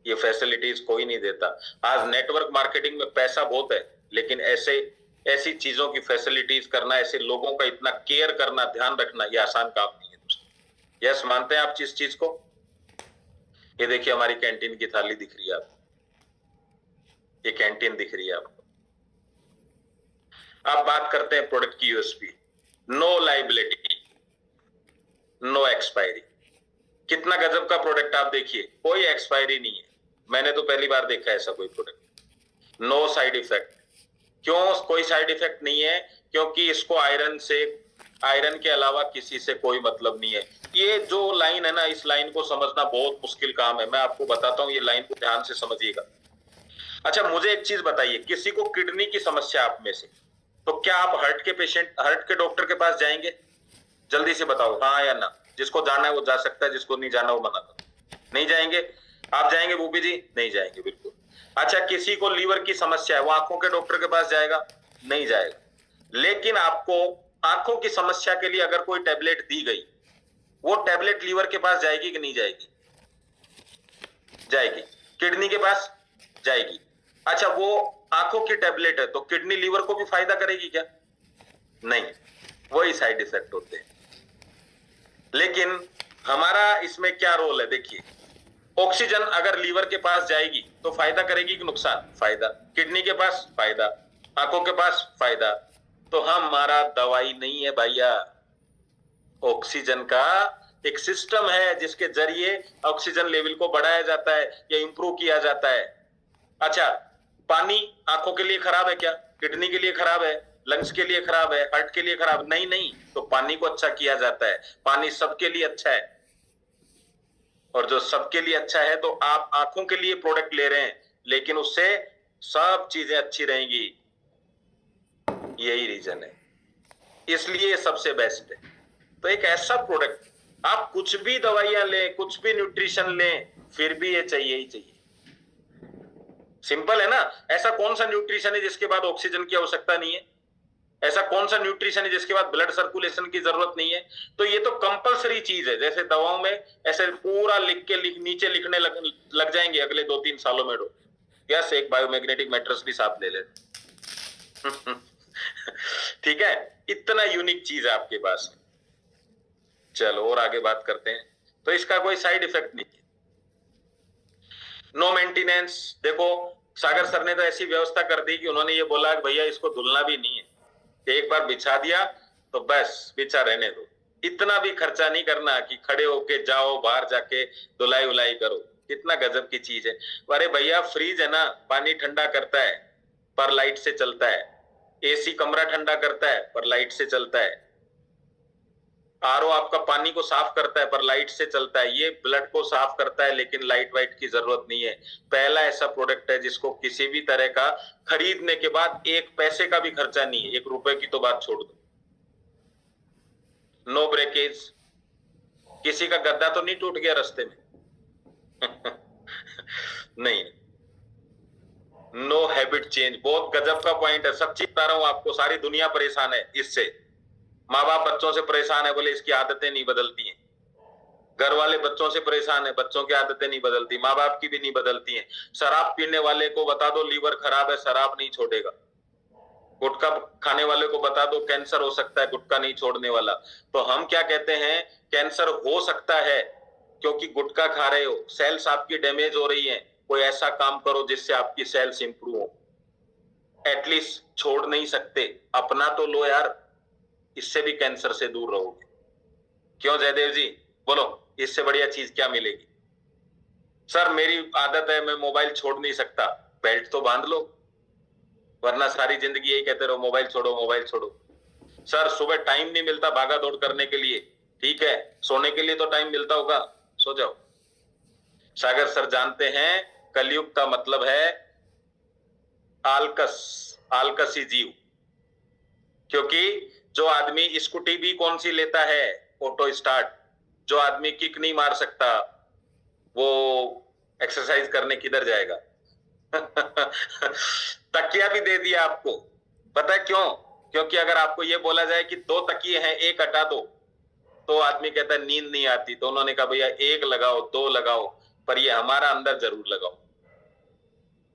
ये फैसिलिटीज कोई नहीं देता। आज नेटवर्क मार्केटिंग में पैसा बहुत है, लेकिन ऐसी चीजों की फैसिलिटीज करना, ऐसे लोगों का इतना केयर करना, ध्यान रखना, ये आसान काम नहीं है दोस्तों। यस, मानते हैं आप इस चीज को? ये देखिए, हमारी कैंटीन की थाली दिख रही है आपको, ये कैंटीन दिख रही है आपको। अब बात करते हैं प्रोडक्ट की USP. No liability, no expiry. कितना गजब का प्रोडक्ट आप देखिए, कोई एक्सपायरी नहीं है। मैंने तो पहली बार देखा ऐसा कोई प्रोडक्ट। No side effect. क्यों कोई साइड इफेक्ट नहीं है? क्योंकि इसको आयरन के अलावा किसी से कोई मतलब नहीं है। ये जो लाइन है ना, इस लाइन को समझना बहुत मुश्किल काम है। मैं आपको बताता हूं, ये लाइन को ध्यान से समझिएगा। अच्छा, मुझे एक चीज बताइए, किसी को किडनी की समस्या आप में से, तो क्या आप हार्ट के डॉक्टर के पास जाएंगे? जल्दी से बताओ, हाँ या ना। जिसको जाना है वो जा सकता है, जिसको नहीं जाना वो मना करो। नहीं जाएंगे? आप जाएंगे बूबी जी? नहीं जाएंगे, बिल्कुल। अच्छा, किसी को लीवर की समस्या है, वो आंखों के डॉक्टर के पास जाएगा? नहीं जाएगा। लेकिन आपको आंखों की समस्या के लिए अगर कोई टेबलेट दी गई, वो टेबलेट लीवर के पास जाएगी कि नहीं जाएगी? जाएगी। किडनी के पास जाएगी। अच्छा, वो आंखों की टेबलेट है तो किडनी लीवर को भी फायदा करेगी क्या? नहीं, वही साइड इफेक्ट होते हैं। लेकिन हमारा इसमें क्या रोल है? देखिए, ऑक्सीजन अगर लीवर के पास जाएगी तो फायदा करेगी कि नुकसान? फायदा। किडनी के पास फायदा, आंखों के पास फायदा। तो हमारा दवाई नहीं है भैया, ऑक्सीजन का एक सिस्टम है जिसके जरिए ऑक्सीजन लेवल को बढ़ाया जाता है या इंप्रूव किया जाता है। अच्छा, पानी आंखों के लिए खराब है क्या? किडनी के लिए खराब है, लंग्स के लिए खराब है, हार्ट के लिए खराब? नहीं नहीं, तो पानी को अच्छा किया जाता है। पानी सबके लिए अच्छा है, और जो सबके लिए अच्छा है तो आप आंखों के लिए प्रोडक्ट ले रहे हैं, लेकिन उससे सब चीजें अच्छी रहेंगी। यही रीजन है, इसलिए सबसे बेस्ट है। तो एक ऐसा प्रोडक्ट, आप कुछ भी दवाइयां लें, कुछ भी न्यूट्रिशन लें, फिर भी ये चाहिए ही चाहिए। सिंपल है ना? ऐसा कौन सा न्यूट्रिशन है जिसके बाद ऑक्सीजन की आवश्यकता नहीं है? ऐसा कौन सा न्यूट्रिशन है जिसके बाद ब्लड सर्कुलेशन की जरूरत नहीं है? तो ये तो कंपलसरी चीज है। जैसे दवाओं में ऐसे पूरा नीचे लिखने लग जाएंगे अगले 2-3 सालों में। यस, एक बायोमैग्नेटिक मैट्रेस भी साथ ले ले। ठीक है, इतना यूनिक चीज है आपके पास। चलो और आगे बात करते हैं। तो इसका कोई साइड इफेक्ट नहीं है। No maintenance. देखो सागर सर ने तो ऐसी व्यवस्था कर दी कि उन्होंने ये बोला कि भैया इसको धुलना भी नहीं है, एक बार बिछा दिया तो बस बिछा रहने दो, इतना भी खर्चा नहीं करना कि खड़े होके जाओ बाहर जाके धुलाई उलाई करो। कितना गजब की चीज है। अरे भैया फ्रीज है ना, पानी ठंडा करता है पर लाइट से चलता है, एसी कमरा ठंडा करता है पर लाइट से चलता है, आरओ आपका पानी को साफ करता है पर लाइट से चलता है, ये ब्लड को साफ करता है लेकिन लाइट वाइट की जरूरत नहीं है। पहला ऐसा प्रोडक्ट है जिसको किसी भी तरह का खरीदने के बाद एक पैसे का भी खर्चा नहीं है, 1 रुपए की तो बात छोड़ दो। नो ब्रेकेज, किसी का गद्दा तो नहीं टूट गया रास्ते में नहीं। नो हैबिट चेंज, बहुत गजब का पॉइंट है, सच्ची बता रहा हूं आपको, सारी दुनिया परेशान है इससे। माँ बाप बच्चों से परेशान है, बोले इसकी आदतें नहीं बदलती हैं, घर वाले बच्चों से परेशान है, बच्चों की आदतें नहीं बदलती, माँ बाप की भी नहीं बदलती हैं। शराब पीने वाले को बता दो लीवर खराब है, शराब नहीं छोड़ेगा। गुटखा खाने वाले को बता दो कैंसर हो सकता है, गुटखा नहीं छोड़ने वाला। तो हम क्या कहते हैं, कैंसर हो सकता है क्योंकि गुटखा खा रहे हो, सेल्स आपकी डैमेज हो रही है, कोई ऐसा काम करो जिससे आपकी सेल्स इंप्रूव हो। एटलीस्ट छोड़ नहीं सकते, अपना तो लो यार, इससे भी कैंसर से दूर रहोगे। क्यों जयदेव जी, बोलो इससे बढ़िया चीज क्या मिलेगी? सर मेरी आदत है, मैं मोबाइल छोड़ नहीं सकता, बेल्ट तो बांध लो, वरना सारी जिंदगी यही कहते रहो मोबाइल छोड़ो मोबाइल छोड़ो। सर सुबह टाइम नहीं मिलता भागा दौड़ करने के लिए, ठीक है सोने के लिए तो टाइम मिलता होगा, सो जाओ। सागर सर जानते हैं कलयुग का मतलब है आलकस, आलकसी जीव। क्योंकि जो आदमी स्कूटी भी कौन सी लेता है, ऑटो स्टार्ट, जो आदमी किक नहीं मार सकता वो एक्सरसाइज करने किधर जाएगा तकिया भी दे दिया आपको, पता है क्यों? क्योंकि अगर आपको ये बोला जाए कि 2 तकिए हैं एक हटा दो तो आदमी कहता है नींद नहीं आती, तो उन्होंने कहा भैया 1 लगाओ 2 लगाओ, पर ये हमारा अंदर जरूर लगाओ।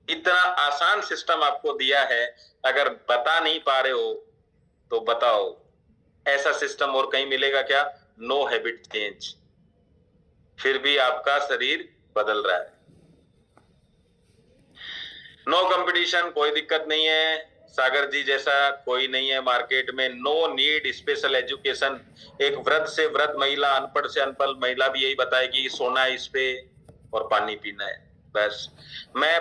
इतना आसान सिस्टम आपको दिया है, अगर बता नहीं पा रहे हो तो बताओ, ऐसा सिस्टम और कहीं मिलेगा क्या? नो हैबिट चेंज, फिर भी आपका शरीर बदल रहा है। नो कंपटीशन, कोई दिक्कत नहीं है, सागर जी जैसा कोई नहीं है मार्केट में। नो नीड स्पेशल एजुकेशन, एक वृद्ध से वृद्ध महिला, अनपढ़ से अनपढ़ महिला भी यही बताएगी सोना है इस पे और पानी पीना है, बस। मैं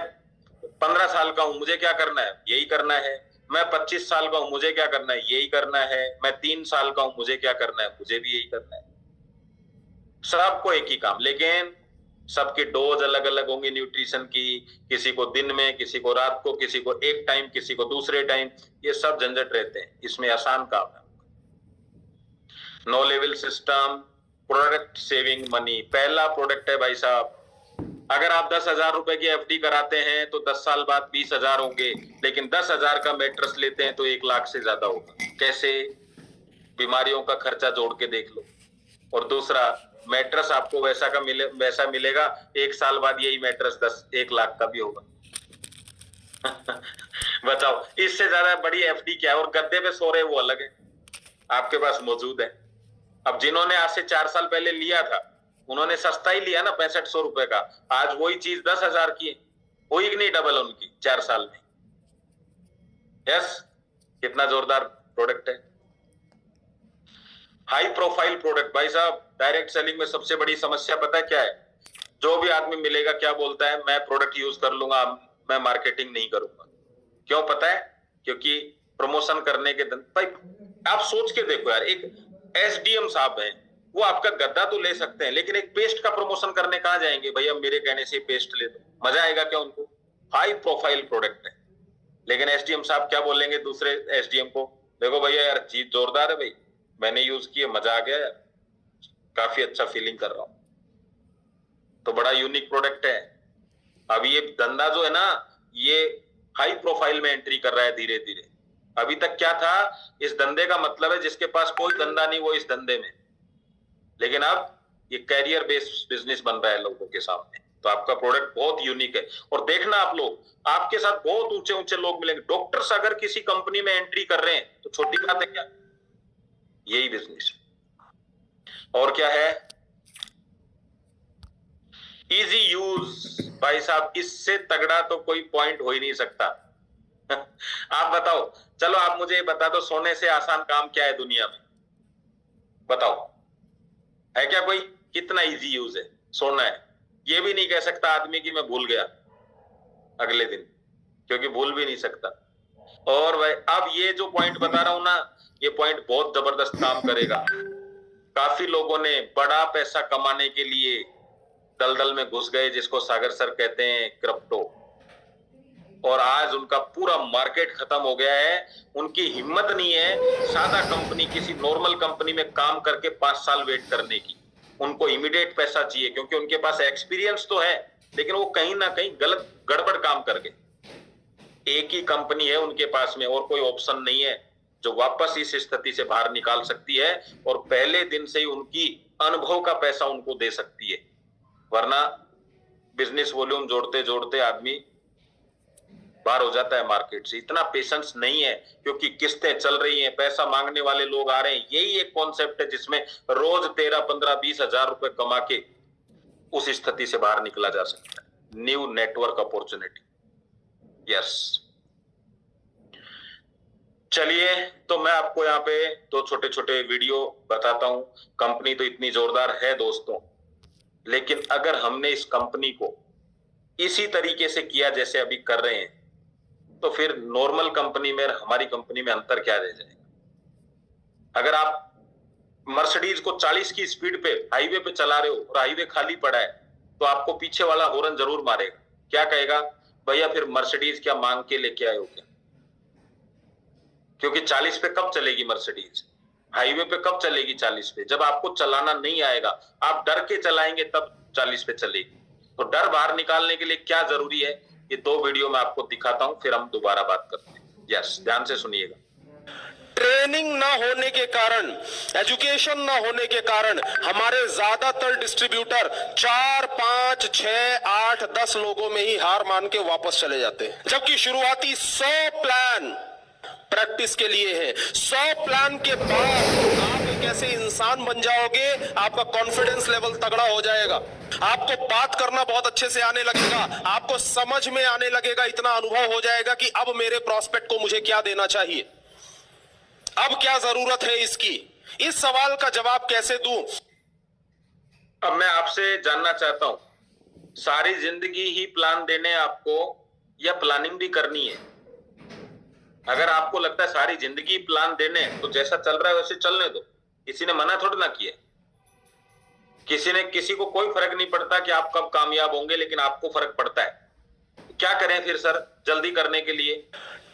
15 साल का हूं, मुझे क्या करना है? यही करना है। मैं 25 साल का हूं, मुझे क्या करना है? यही करना है। मैं 3 साल का हूं, मुझे क्या करना है? मुझे भी यही करना है। सबको एक ही काम, लेकिन सबकी डोज अलग अलग होंगी न्यूट्रिशन की, किसी को दिन में, किसी को रात को, किसी को एक टाइम, किसी को दूसरे टाइम, ये सब झंझट रहते हैं। इसमें आसान काम है। No level system, product saving money, पहला प्रोडक्ट है भाई साहब। अगर आप 10,000 रुपए की एफडी कराते हैं तो 10 साल बाद 20,000 होंगे, लेकिन 10,000 का मैट्रेस लेते हैं तो 1 लाख से ज्यादा होगा। कैसे? बीमारियों का खर्चा जोड़ के देख लो। और दूसरा, मैट्रेस आपको वैसा मिलेगा, 1 साल बाद यही मैट्रेस 1 लाख का भी होगा बताओ इससे ज्यादा बड़ी एफडी क्या है? और गद्दे पे सो रहे वो अलग है, आपके पास मौजूद है। अब जिन्होंने आज से 4 साल पहले लिया था उन्होंने सस्ता ही लिया ना, 6500 रुपए का, आज वही चीज 10,000 की है, हुई कि नहीं डबल उनकी 4 साल में? यस, कितना जोरदार प्रोडक्ट है। हाई प्रोफाइल प्रोडक्ट, भाई साहब डायरेक्ट सेलिंग में सबसे बड़ी समस्या पता है क्या है? जो भी आदमी मिलेगा क्या बोलता है, मैं प्रोडक्ट यूज कर लूंगा, मैं मार्केटिंग नहीं करूंगा। क्यों पता है? क्योंकि प्रमोशन करने के दिन, भाई आप सोच के देखो यार, एक एसडीएम साहब हैं, वो आपका गद्दा तो ले सकते हैं, लेकिन एक पेस्ट का प्रमोशन करने कहां जाएंगे? भैया मेरे कहने से पेस्ट ले दो, मजा आएगा क्या उनको? हाई प्रोफाइल प्रोडक्ट है, लेकिन एसडीएम साहब क्या बोलेंगे दूसरे एसडीएम को? देखो भैया यार चीज जोरदार है भाई, मैंने यूज किया, मजा आ गया यार, काफी अच्छा फीलिंग कर रहा हूं। तो बड़ा यूनिक प्रोडक्ट है। अब ये धंधा जो है ना, ये हाई प्रोफाइल में एंट्री कर रहा है धीरे धीरे। अभी तक क्या था, इस धंधे का मतलब है जिसके पास कोई धंधा नहीं वो इस धंधे में, लेकिन अब ये कैरियर बेस्ड बिजनेस बन रहा है लोगों के सामने। तो आपका प्रोडक्ट बहुत यूनिक है। और देखना आप लोग, आपके साथ बहुत ऊंचे ऊंचे लोग मिलेंगे। डॉक्टर्स अगर किसी कंपनी में एंट्री कर रहे हैं तो छोटी बात है क्या? यही बिजनेस। और क्या है? इजी यूज भाई साहब, इससे तगड़ा तो कोई पॉइंट हो ही नहीं सकता। आप बताओ, चलो आप मुझे बता दो, सोने से आसान काम क्या है दुनिया में? बताओ, है क्या कोई? कितना इजी यूज है? सोना है। ये भी नहीं कह सकता आदमी कि मैं भूल गया अगले दिन, क्योंकि भूल भी नहीं सकता। और भाई अब ये जो पॉइंट बता रहा हूं ना, ये पॉइंट बहुत जबरदस्त काम करेगा। काफी लोगों ने बड़ा पैसा कमाने के लिए दलदल में घुस गए, जिसको सागर सर कहते हैं क्रिप्टो, और आज उनका पूरा मार्केट खत्म हो गया है। उनकी हिम्मत नहीं है सादा कंपनी, किसी नॉर्मल कंपनी में काम करके 5 साल वेट करने की। उनको इमीडिएट पैसा चाहिए, क्योंकि उनके पास एक्सपीरियंस तो है, लेकिन वो कहीं ना कहीं गलत गड़बड़ काम कर गए। एक ही कंपनी है उनके पास में, और कोई ऑप्शन नहीं है जो वापस इस स्थिति से बाहर निकाल सकती है, और पहले दिन से ही उनकी अनुभव का पैसा उनको दे सकती है। वरना बिजनेस वॉल्यूम जोड़ते जोड़ते आदमी बाहर हो जाता है मार्केट से। इतना पेशेंस नहीं है, क्योंकि किस्तें चल रही हैं, पैसा मांगने वाले लोग आ रहे हैं। यही एक कॉन्सेप्ट है जिसमें रोज 13, 15, 20 हजार रुपए कमा के उस स्थिति से बाहर निकला जा सकता है। New network opportunity, yes. चलिए, तो मैं आपको यहाँ पे 2 छोटे छोटे वीडियो बताता हूं। कंपनी तो इतनी जोरदार है दोस्तों, लेकिन अगर हमने इस कंपनी को इसी तरीके से किया जैसे अभी कर रहे हैं, तो फिर नॉर्मल कंपनी में हमारी कंपनी में अंतर क्या रह जाएगा? अगर आप मर्सिडीज को 40 की स्पीड पे हाईवे पे चला रहे हो और हाईवे खाली पड़ा है, तो आपको पीछे वाला हॉर्न जरूर मारेगा। क्या कहेगा? भैया फिर मर्सिडीज क्या मांग के लेके आए हो क्या? क्योंकि 40 पे कब चलेगी मर्सिडीज? हाईवे पे कब चलेगी 40 पे? जब आपको चलाना नहीं आएगा, आप डर के चलाएंगे तब 40 पे चलेगी। तो डर बाहर निकालने के लिए क्या जरूरी है, ये 2 वीडियो मैं आपको दिखाता हूं, फिर हम दोबारा बात करते हैं। यस, ध्यान से सुनिएगा। ट्रेनिंग ना होने के कारण, एजुकेशन ना होने के कारण हमारे ज्यादातर डिस्ट्रीब्यूटर 4, 5, 6, 8, 10 लोगों में ही हार मान के वापस चले जाते हैं। जबकि शुरुआती 100 प्लान प्रैक्टिस के लिए है। 100 प्लान के बाद आप एक ऐसे इंसान बन जाओगे, आपका कॉन्फिडेंस लेवल तगड़ा हो जाएगा, आपको बात करना बहुत अच्छे से आने लगेगा, आपको समझ में आने लगेगा, इतना अनुभव हो जाएगा कि अब मेरे प्रोस्पेक्ट को मुझे क्या देना चाहिए, अब क्या जरूरत है इसकी। इस सवाल का जवाब कैसे दूं? अब मैं आपसे जानना चाहता हूं, सारी जिंदगी ही प्लान देने आपको, या प्लानिंग भी करनी है? अगर आपको लगता है सारी जिंदगी प्लान देने, तो जैसा चल रहा है वैसे चलने दो। किसी ने मना थोड़ी ना किया। किसी को कोई फर्क नहीं पड़ता कि आप कब कामयाब होंगे, लेकिन आपको फर्क पड़ता है। क्या करें फिर सर जल्दी करने के लिए?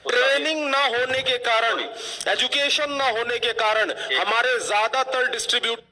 ट्रेनिंग ना होने के कारण, एजुकेशन ना होने के कारण हमारे ज्यादातर डिस्ट्रीब्यूट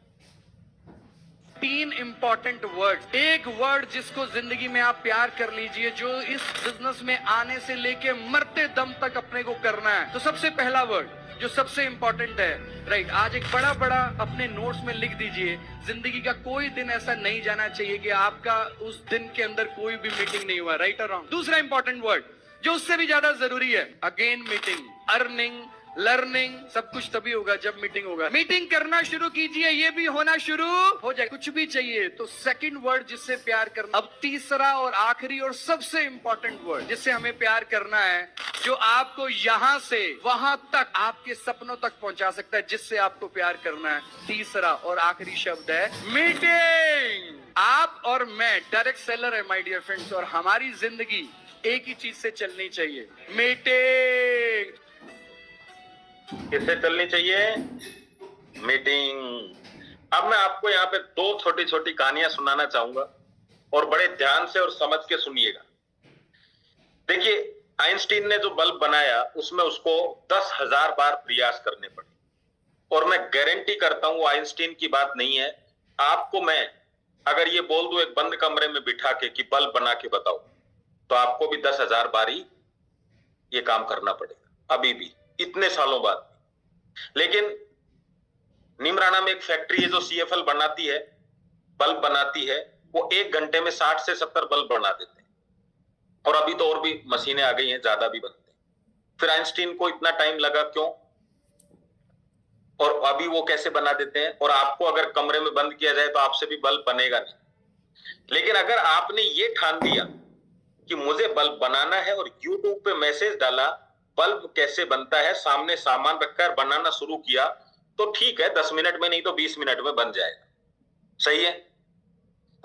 3 इंपॉर्टेंट वर्ड, एक वर्ड जिसको जिंदगी में आप प्यार कर लीजिए, जो इस बिजनेस में आने से लेके मरते दम तक अपने को करना है। तो सबसे पहला वर्ड जो सबसे इंपॉर्टेंट है, राइट, आज एक बड़ा बड़ा अपने नोट्स में लिख दीजिए, जिंदगी का कोई दिन ऐसा नहीं जाना चाहिए कि आपका उस दिन के अंदर कोई भी मीटिंग नहीं हुआ, राइट और रॉन्ग। दूसरा इंपॉर्टेंट वर्ड जो उससे भी ज्यादा जरूरी है, अगेन मीटिंग, अर्निंग, लर्निंग, सब कुछ तभी होगा जब मीटिंग होगा। मीटिंग करना शुरू कीजिए, ये भी होना शुरू हो जाए। कुछ भी चाहिए तो सेकंड वर्ड जिससे प्यार करना। अब तीसरा और आखिरी और सबसे इंपॉर्टेंट वर्ड जिससे हमें प्यार करना है, जो आपको यहां से वहां तक, आपके सपनों तक पहुंचा सकता है, जिससे आपको प्यार करना है, तीसरा और आखिरी शब्द है मीटिंग। आप और मैं डायरेक्ट सेलर है माय डियर फ्रेंड्स, और हमारी जिंदगी एक ही चीज से चलनी चाहिए, मीटिंग। किससे चलनी चाहिए? मीटिंग। अब मैं आपको यहाँ पे 2 छोटी छोटी कहानियां सुनाना चाहूंगा, और बड़े ध्यान से और समझ के सुनिएगा। देखिए, आइंस्टीन ने जो बल्ब बनाया, उसमें उसको 10,000 बार प्रयास करने पड़े, और मैं गारंटी करता हूं वो आइंस्टीन की बात नहीं है। आपको मैं अगर ये बोल दूं एक बंद कमरे में बिठा के कि बल्ब बना के बताओ, तो आपको भी 10,000 बार ही ये काम करना पड़ेगा, अभी भी, इतने सालों बाद। लेकिन निमराना में एक फैक्ट्री है जो CFL बनाती है, बल्ब बनाती है, वो 1 घंटे में 60 से 70 बल्ब बना देते हैं, और अभी तो और भी मशीनें आ गई हैं, ज्यादा भी बनते हैं। फिर आइंस्टीन को इतना टाइम लगा क्यों, और अभी वो कैसे बना देते हैं? और आपको अगर कमरे में बंद किया जाए तो आपसे भी बल्ब बनेगा नहीं। लेकिन अगर आपने ये ठान दिया कि मुझे बल्ब बनाना है और यूट्यूब पे मैसेज डाला बल्ब कैसे बनता है, सामने सामान रखकर बनाना शुरू किया, तो ठीक है 10 मिनट में नहीं तो 20 मिनट में बन जाएगा। सही है?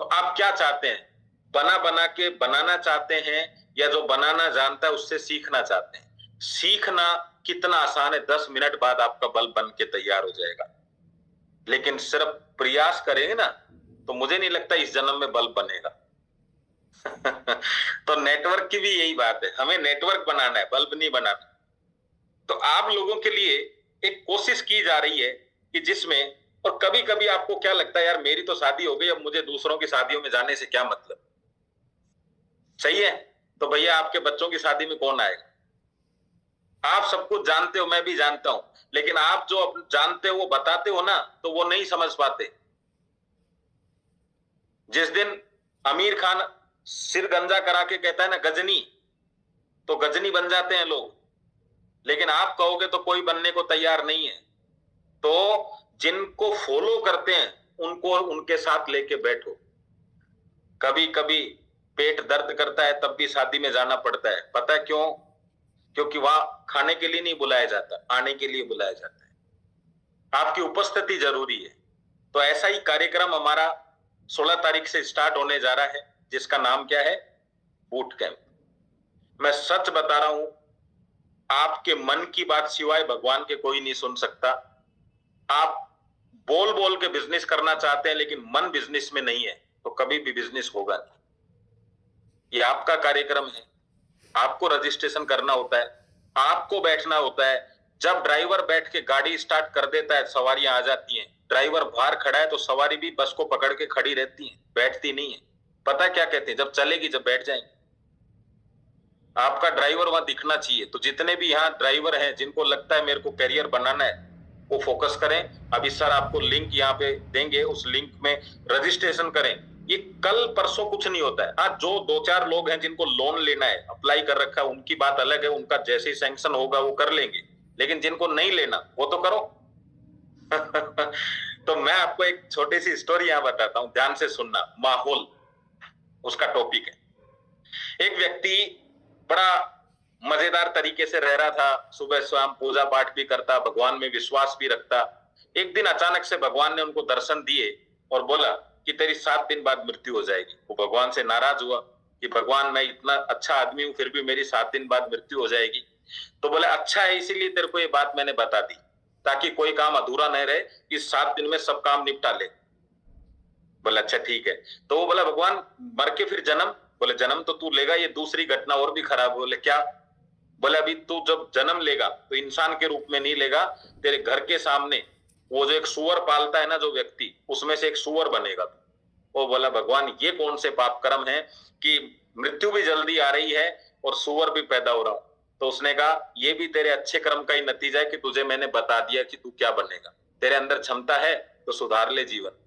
तो आप क्या चाहते हैं? बना बना के बनाना चाहते हैं या जो बनाना जानता है उससे सीखना चाहते हैं? सीखना कितना आसान है, 10 मिनट बाद आपका बल्ब बन के तैयार हो जाएगा। लेकिन सिर्फ प्रयास करेंगे ना तो मुझे नहीं लगता इस जन्म में बल्ब बनेगा। तो नेटवर्क की भी यही बात है, हमें नेटवर्क बनाना है, बल्ब नहीं बनाना। तो आप लोगों के लिए एक कोशिश की जा रही है कि जिसमें, और कभी कभी आपको क्या लगता है यार मेरी तो शादी हो गई, अब मुझे दूसरों की शादियों में जाने से क्या मतलब। सही है? तो भैया आपके बच्चों की शादी में कौन आएगा? आप सब कुछ जानते हो, मैं भी जानता हूं, लेकिन आप जो जानते हो वो बताते हो ना, तो वो नहीं समझ पाते। जिस दिन आमिर खान सिर गंजा करा के कहता है ना गजनी, तो गजनी बन जाते हैं लोग। लेकिन आप कहोगे तो कोई बनने को तैयार नहीं है। तो जिनको फॉलो करते हैं उनको उनके साथ लेके बैठो। कभी कभी पेट दर्द करता है तब भी शादी में जाना पड़ता है। पता है क्यों? क्योंकि वहां खाने के लिए नहीं बुलाया जाता, आने के लिए बुलाया जाता है। आपकी उपस्थिति जरूरी है। तो ऐसा ही कार्यक्रम हमारा 16 तारीख से स्टार्ट होने जा रहा है, जिसका नाम क्या है? Boot camp. मैं सच बता रहा हूं, आपके मन की बात सिवाय भगवान के कोई नहीं सुन सकता। आप बोल बोल के बिजनेस करना चाहते हैं लेकिन मन बिजनेस में नहीं है, तो कभी भी बिजनेस होगा नहीं। ये आपका कार्यक्रम है, आपको रजिस्ट्रेशन करना होता है, आपको बैठना होता है। जब ड्राइवर बैठ के गाड़ी स्टार्ट कर देता है सवारियां आ जाती हैं। ड्राइवर बाहर खड़ा है तो सवारी भी बस को पकड़ के खड़ी रहती है, बैठती नहीं है। पता क्या कहते हैं? जब चलेगी जब बैठ जाएंगे। आपका ड्राइवर वहां दिखना चाहिए। तो जितने भी यहाँ ड्राइवर हैं जिनको लगता है मेरे को कैरियर बनाना है, वो फोकस करें। अभी सर आपको लिंक यहाँ पे देंगे, उस लिंक में रजिस्ट्रेशन करें। ये कल परसों कुछ नहीं होता है। हाँ, जो 2-4 लोग हैं जिनको लोन लेना है, अप्लाई कर रखा है, उनकी बात अलग है, उनका जैसे ही सैंक्शन होगा वो कर लेंगे। लेकिन जिनको नहीं लेना वो तो करो। तो मैं आपको एक छोटी सी स्टोरी यहाँ बताता हूँ, ध्यान से सुनना। माहौल उसका टॉपिक है। एक व्यक्ति बड़ा मजेदार तरीके से रह रहा था, सुबह शाम पूजा पाठ भी करता, भगवान में विश्वास भी रखता। एक दिन अचानक से भगवान ने उनको दर्शन दिए और बोला कि तेरी 7 दिन बाद मृत्यु हो जाएगी। वो भगवान से नाराज हुआ कि भगवान मैं इतना अच्छा आदमी हूं फिर भी मेरी 7 दिन बाद मृत्यु हो जाएगी। तो बोले अच्छा है, इसीलिए तेरे को ये बात मैंने बता दी ताकि कोई काम अधूरा नहीं रहे, इस 7 दिन में सब काम निपटा ले। बोले अच्छा ठीक है। तो वो बोला भगवान मर के फिर जन्म? बोले जन्म तो तू लेगा, ये दूसरी घटना और भी खराब। बोले क्या? बोले अभी तू जब जन्म लेगा तो इंसान के रूप में नहीं लेगा, तेरे घर के सामने वो जो एक सुअर पालता है ना जो व्यक्ति, उसमें से एक सुअर बनेगा। वो बोला भगवान ये कौन से पाप कर्म है कि मृत्यु भी जल्दी आ रही है और सुअर भी पैदा हो रहा हूं। तो उसने कहा ये भी तेरे अच्छे कर्म का ही नतीजा है कि तुझे मैंने बता दिया कि तू क्या बनेगा। तेरे अंदर क्षमता है तो सुधार ले जीवन।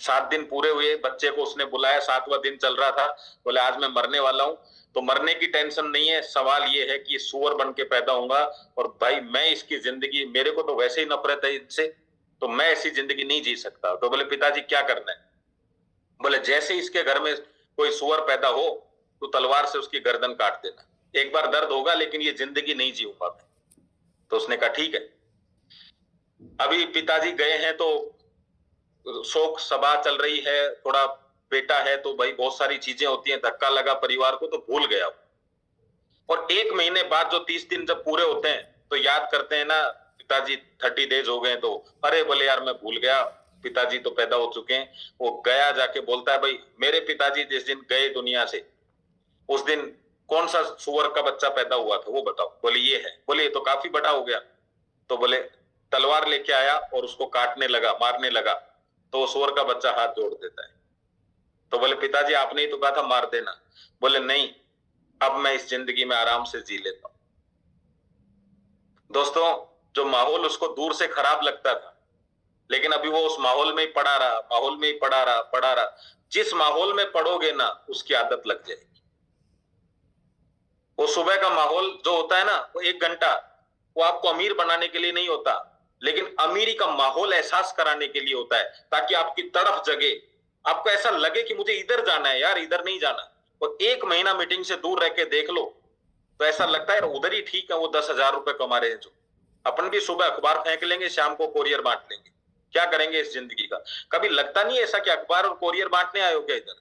7 दिन पूरे हुए, बच्चे को उसने बुलाया, 7वां दिन चल रहा था। बोले आज मैं मरने वाला हूं। तो मरने की टेंशन नहीं है, सवाल ये है कि सुअर बन के पैदा होऊंगा और भाई मैं इसकी जिंदगी, मेरे को तो वैसे ही नफरत है इनसे, तो मैं ऐसी जिंदगी नहीं जी सकता। तो बोले पिताजी क्या करना है? बोले जैसे इसके घर में कोई सुअर पैदा हो तो तलवार से उसकी गर्दन काट देना। एक बार दर्द होगा लेकिन ये जिंदगी नहीं जीऊंगा मैं। तो उसने कहा ठीक है। अभी पिताजी गए हैं तो शोक सभा चल रही है, थोड़ा बेटा है तो भाई बहुत सारी चीजें होती हैं, धक्का लगा परिवार को तो भूल गया। और 1 महीने बाद जो 30 दिन जब पूरे होते हैं तो याद करते हैं ना पिताजी 30 डेज हो गए, तो अरे बोले यार मैं भूल गया, पिताजी तो पैदा हो चुके हैं। वो गया जाके बोलता है भाई मेरे पिताजी जिस दिन गए दुनिया से उस दिन कौन सा सुअर का बच्चा पैदा हुआ था वो बताओ। बोले ये है। बोले ये तो काफी बड़ा हो गया। तो बोले तलवार लेके आया और उसको काटने लगा, मारने लगा, तो वो सुअर का बच्चा हाथ जोड़ देता है। तो बोले पिताजी आपने ही तो कहा था मार देना। बोले नहीं, अब मैं इस जिंदगी में आराम से जी लेता हूं। दोस्तों जो माहौल उसको दूर से खराब लगता था लेकिन अभी वो उस माहौल में ही पड़ा रहा, माहौल में ही पड़ा रहा। जिस माहौल में पड़ोगे ना उसकी आदत लग जाएगी। वो सुबह का माहौल जो होता है ना, वो 1 घंटा, वो आपको अमीर बनाने के लिए नहीं होता, लेकिन अमीरी का माहौल एहसास कराने के लिए होता है ताकि आपकी तड़फ जगे आपको ऐसा लगे कि मुझे इधर जाना है यार, इधर नहीं जाना, और 1 महीना मीटिंग से दूर रह के देख लो तो ऐसा लगता है उधर ही ठीक है, वो 10,000 रुपए कमा रहे हैं। जो अपन भी सुबह अखबार फेंक लेंगे, शाम को कोरियर बांट लेंगे, क्या करेंगे इस जिंदगी का? कभी लगता नहीं ऐसा कि अखबार और कोरियर बांटने आए हो क्या इधर?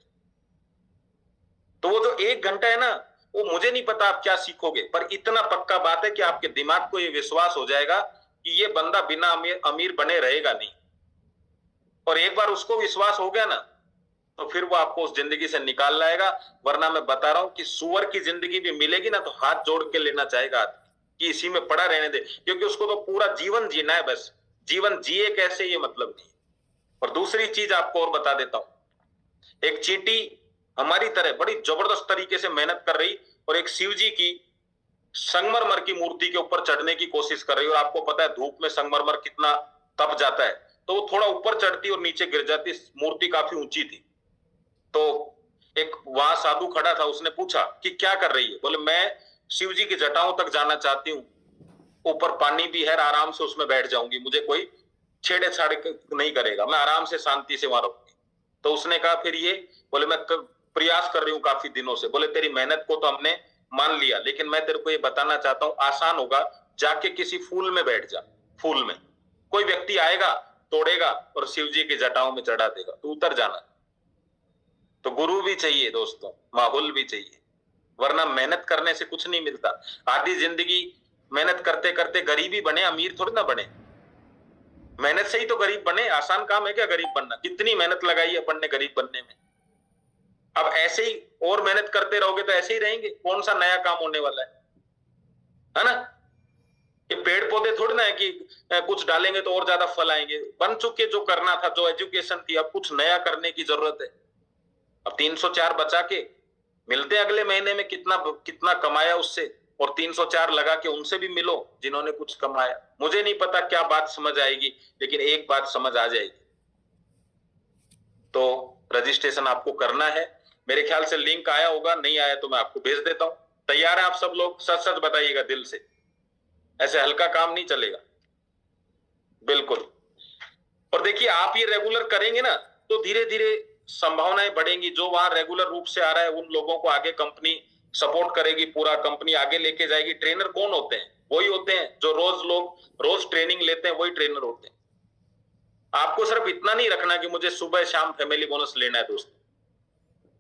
तो वो जो 1 घंटा है ना, वो मुझे नहीं पता आप क्या सीखोगे, पर इतना पक्का बात है कि आपके दिमाग को ये विश्वास हो जाएगा कि ये बंदा बिना अमीर बने रहेगा नहीं। और एक बार उसको विश्वास हो गया ना, तो फिर वो आपको उस जिंदगी से निकाल लाएगा। वरना मैं बता रहा हूं कि सुअर की जिंदगी भी मिलेगी ना, तो हाथ जोड़ के लेना चाहेगा कि इसी में पड़ा रहने दे, क्योंकि उसको तो पूरा जीवन जीना है, बस जीवन जिए कैसे ये मतलब नहीं। और दूसरी चीज आपको और बता देता हूं, एक चींटी हमारी तरह बड़ी जबरदस्त तरीके से मेहनत कर रही और एक शिव जी की संगमरमर की मूर्ति के ऊपर चढ़ने की कोशिश कर रही, और आपको पता है धूप में संगमरमर कितना तप जाता है, तो वो थोड़ा ऊपर चढ़ती और नीचे गिर जाती। मूर्ति काफी ऊंची थी। तो एक वहां साधु खड़ा था, उसने पूछा कि क्या कर रही है? बोले मैं शिव जी की जटाओं तक जाना चाहती हूँ, ऊपर पानी भी है, आराम से उसमें बैठ जाऊंगी, मुझे कोई छेड़े छाड़े नहीं करेगा, मैं आराम से शांति से वहां रहूंगी। तो उसने कहा फिर ये? बोले मैं प्रयास कर रही हूँ काफी दिनों से। बोले तेरी मेहनत को तो हमने मान लिया, लेकिन मैं तेरे को ये बताना चाहता हूँ, आसान होगा, जाके किसी फूल में बैठ जा। फूल में कोई व्यक्ति आएगा, तोड़ेगा और शिव जी की जटाओं में चढ़ा देगा, तो उतर जाना। तो गुरु भी चाहिए दोस्तों, माहौल भी चाहिए, वरना मेहनत करने से कुछ नहीं मिलता। आधी जिंदगी मेहनत करते करते गरीबी बने, अमीर थोड़ी ना बने। मेहनत से ही तो गरीब बने। आसान काम है क्या गरीब बनना? कितनी मेहनत लगाई है अपन ने गरीब बनने में। अब ऐसे ही और मेहनत करते रहोगे तो ऐसे ही रहेंगे, कौन सा नया काम होने वाला है ना? ये पेड़ पौधे थोड़ी ना है कि कुछ डालेंगे तो और ज्यादा फल आएंगे। बन चुके जो करना था, जो एजुकेशन थी, अब कुछ नया करने की जरूरत है। अब 304 बचा के मिलते अगले महीने में, कितना कितना कमाया उससे, और 304 लगा के उनसे भी मिलो जिन्होंने कुछ कमाया। मुझे नहीं पता क्या बात समझ आएगी, लेकिन एक बात समझ आ जाएगी। तो रजिस्ट्रेशन आपको करना है। मेरे ख्याल से लिंक आया होगा, नहीं आया तो मैं आपको भेज देता हूं। तैयार है आप सब लोग? सच सच बताइएगा दिल से, ऐसे हल्का काम नहीं चलेगा बिल्कुल। और देखिए आप ये रेगुलर करेंगे ना, तो धीरे धीरे संभावनाएं बढ़ेंगी। जो वहां रेगुलर रूप से आ रहा है, उन लोगों को आगे कंपनी सपोर्ट करेगी, पूरा कंपनी आगे लेके जाएगी। ट्रेनर कौन होते हैं? वही होते हैं जो रोज ट्रेनिंग लेते हैं, वही ट्रेनर होते हैं। आपको सिर्फ इतना नहीं रखना कि मुझे सुबह शाम फैमिली बोनस लेना है दोस्तों,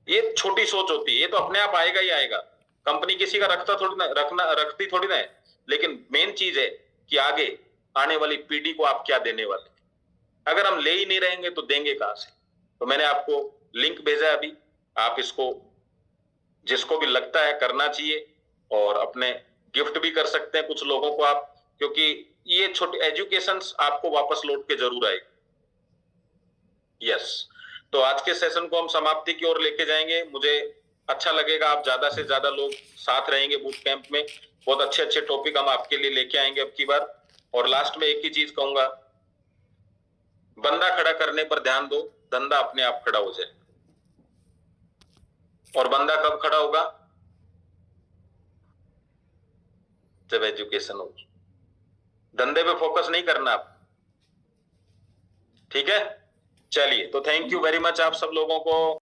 ये छोटी सोच होती है। ये तो अपने आप आएगा ही आएगा, कंपनी किसी का रखती थोड़ी ना है। लेकिन मेन चीज है कि आगे आने वाली पीढ़ी को आप क्या देने वाले हैं। अगर हम ले ही नहीं रहेंगे तो देंगे कहां से? तो मैंने आपको लिंक भेजा अभी, आप इसको जिसको भी लगता है करना चाहिए, और अपने गिफ्ट भी कर सकते हैं कुछ लोगों को आप, क्योंकि ये छोटे एजुकेशन आपको वापस लौट के जरूर आएगी। यस, तो आज के सेशन को हम समाप्ति की ओर लेके जाएंगे। मुझे अच्छा लगेगा आप ज्यादा से ज्यादा लोग साथ रहेंगे बूट कैंप में। बहुत अच्छे अच्छे टॉपिक हम आपके लिए लेके आएंगे अब की बार। और लास्ट में एक ही चीज कहूंगा, बंदा खड़ा करने पर ध्यान दो, धंधा अपने आप खड़ा हो जाए। और बंदा कब खड़ा होगा? जब एजुकेशन होगी। धंधे पे फोकस नहीं करना आप, ठीक है? चलिए, तो थैंक यू वेरी मच आप सब लोगों को।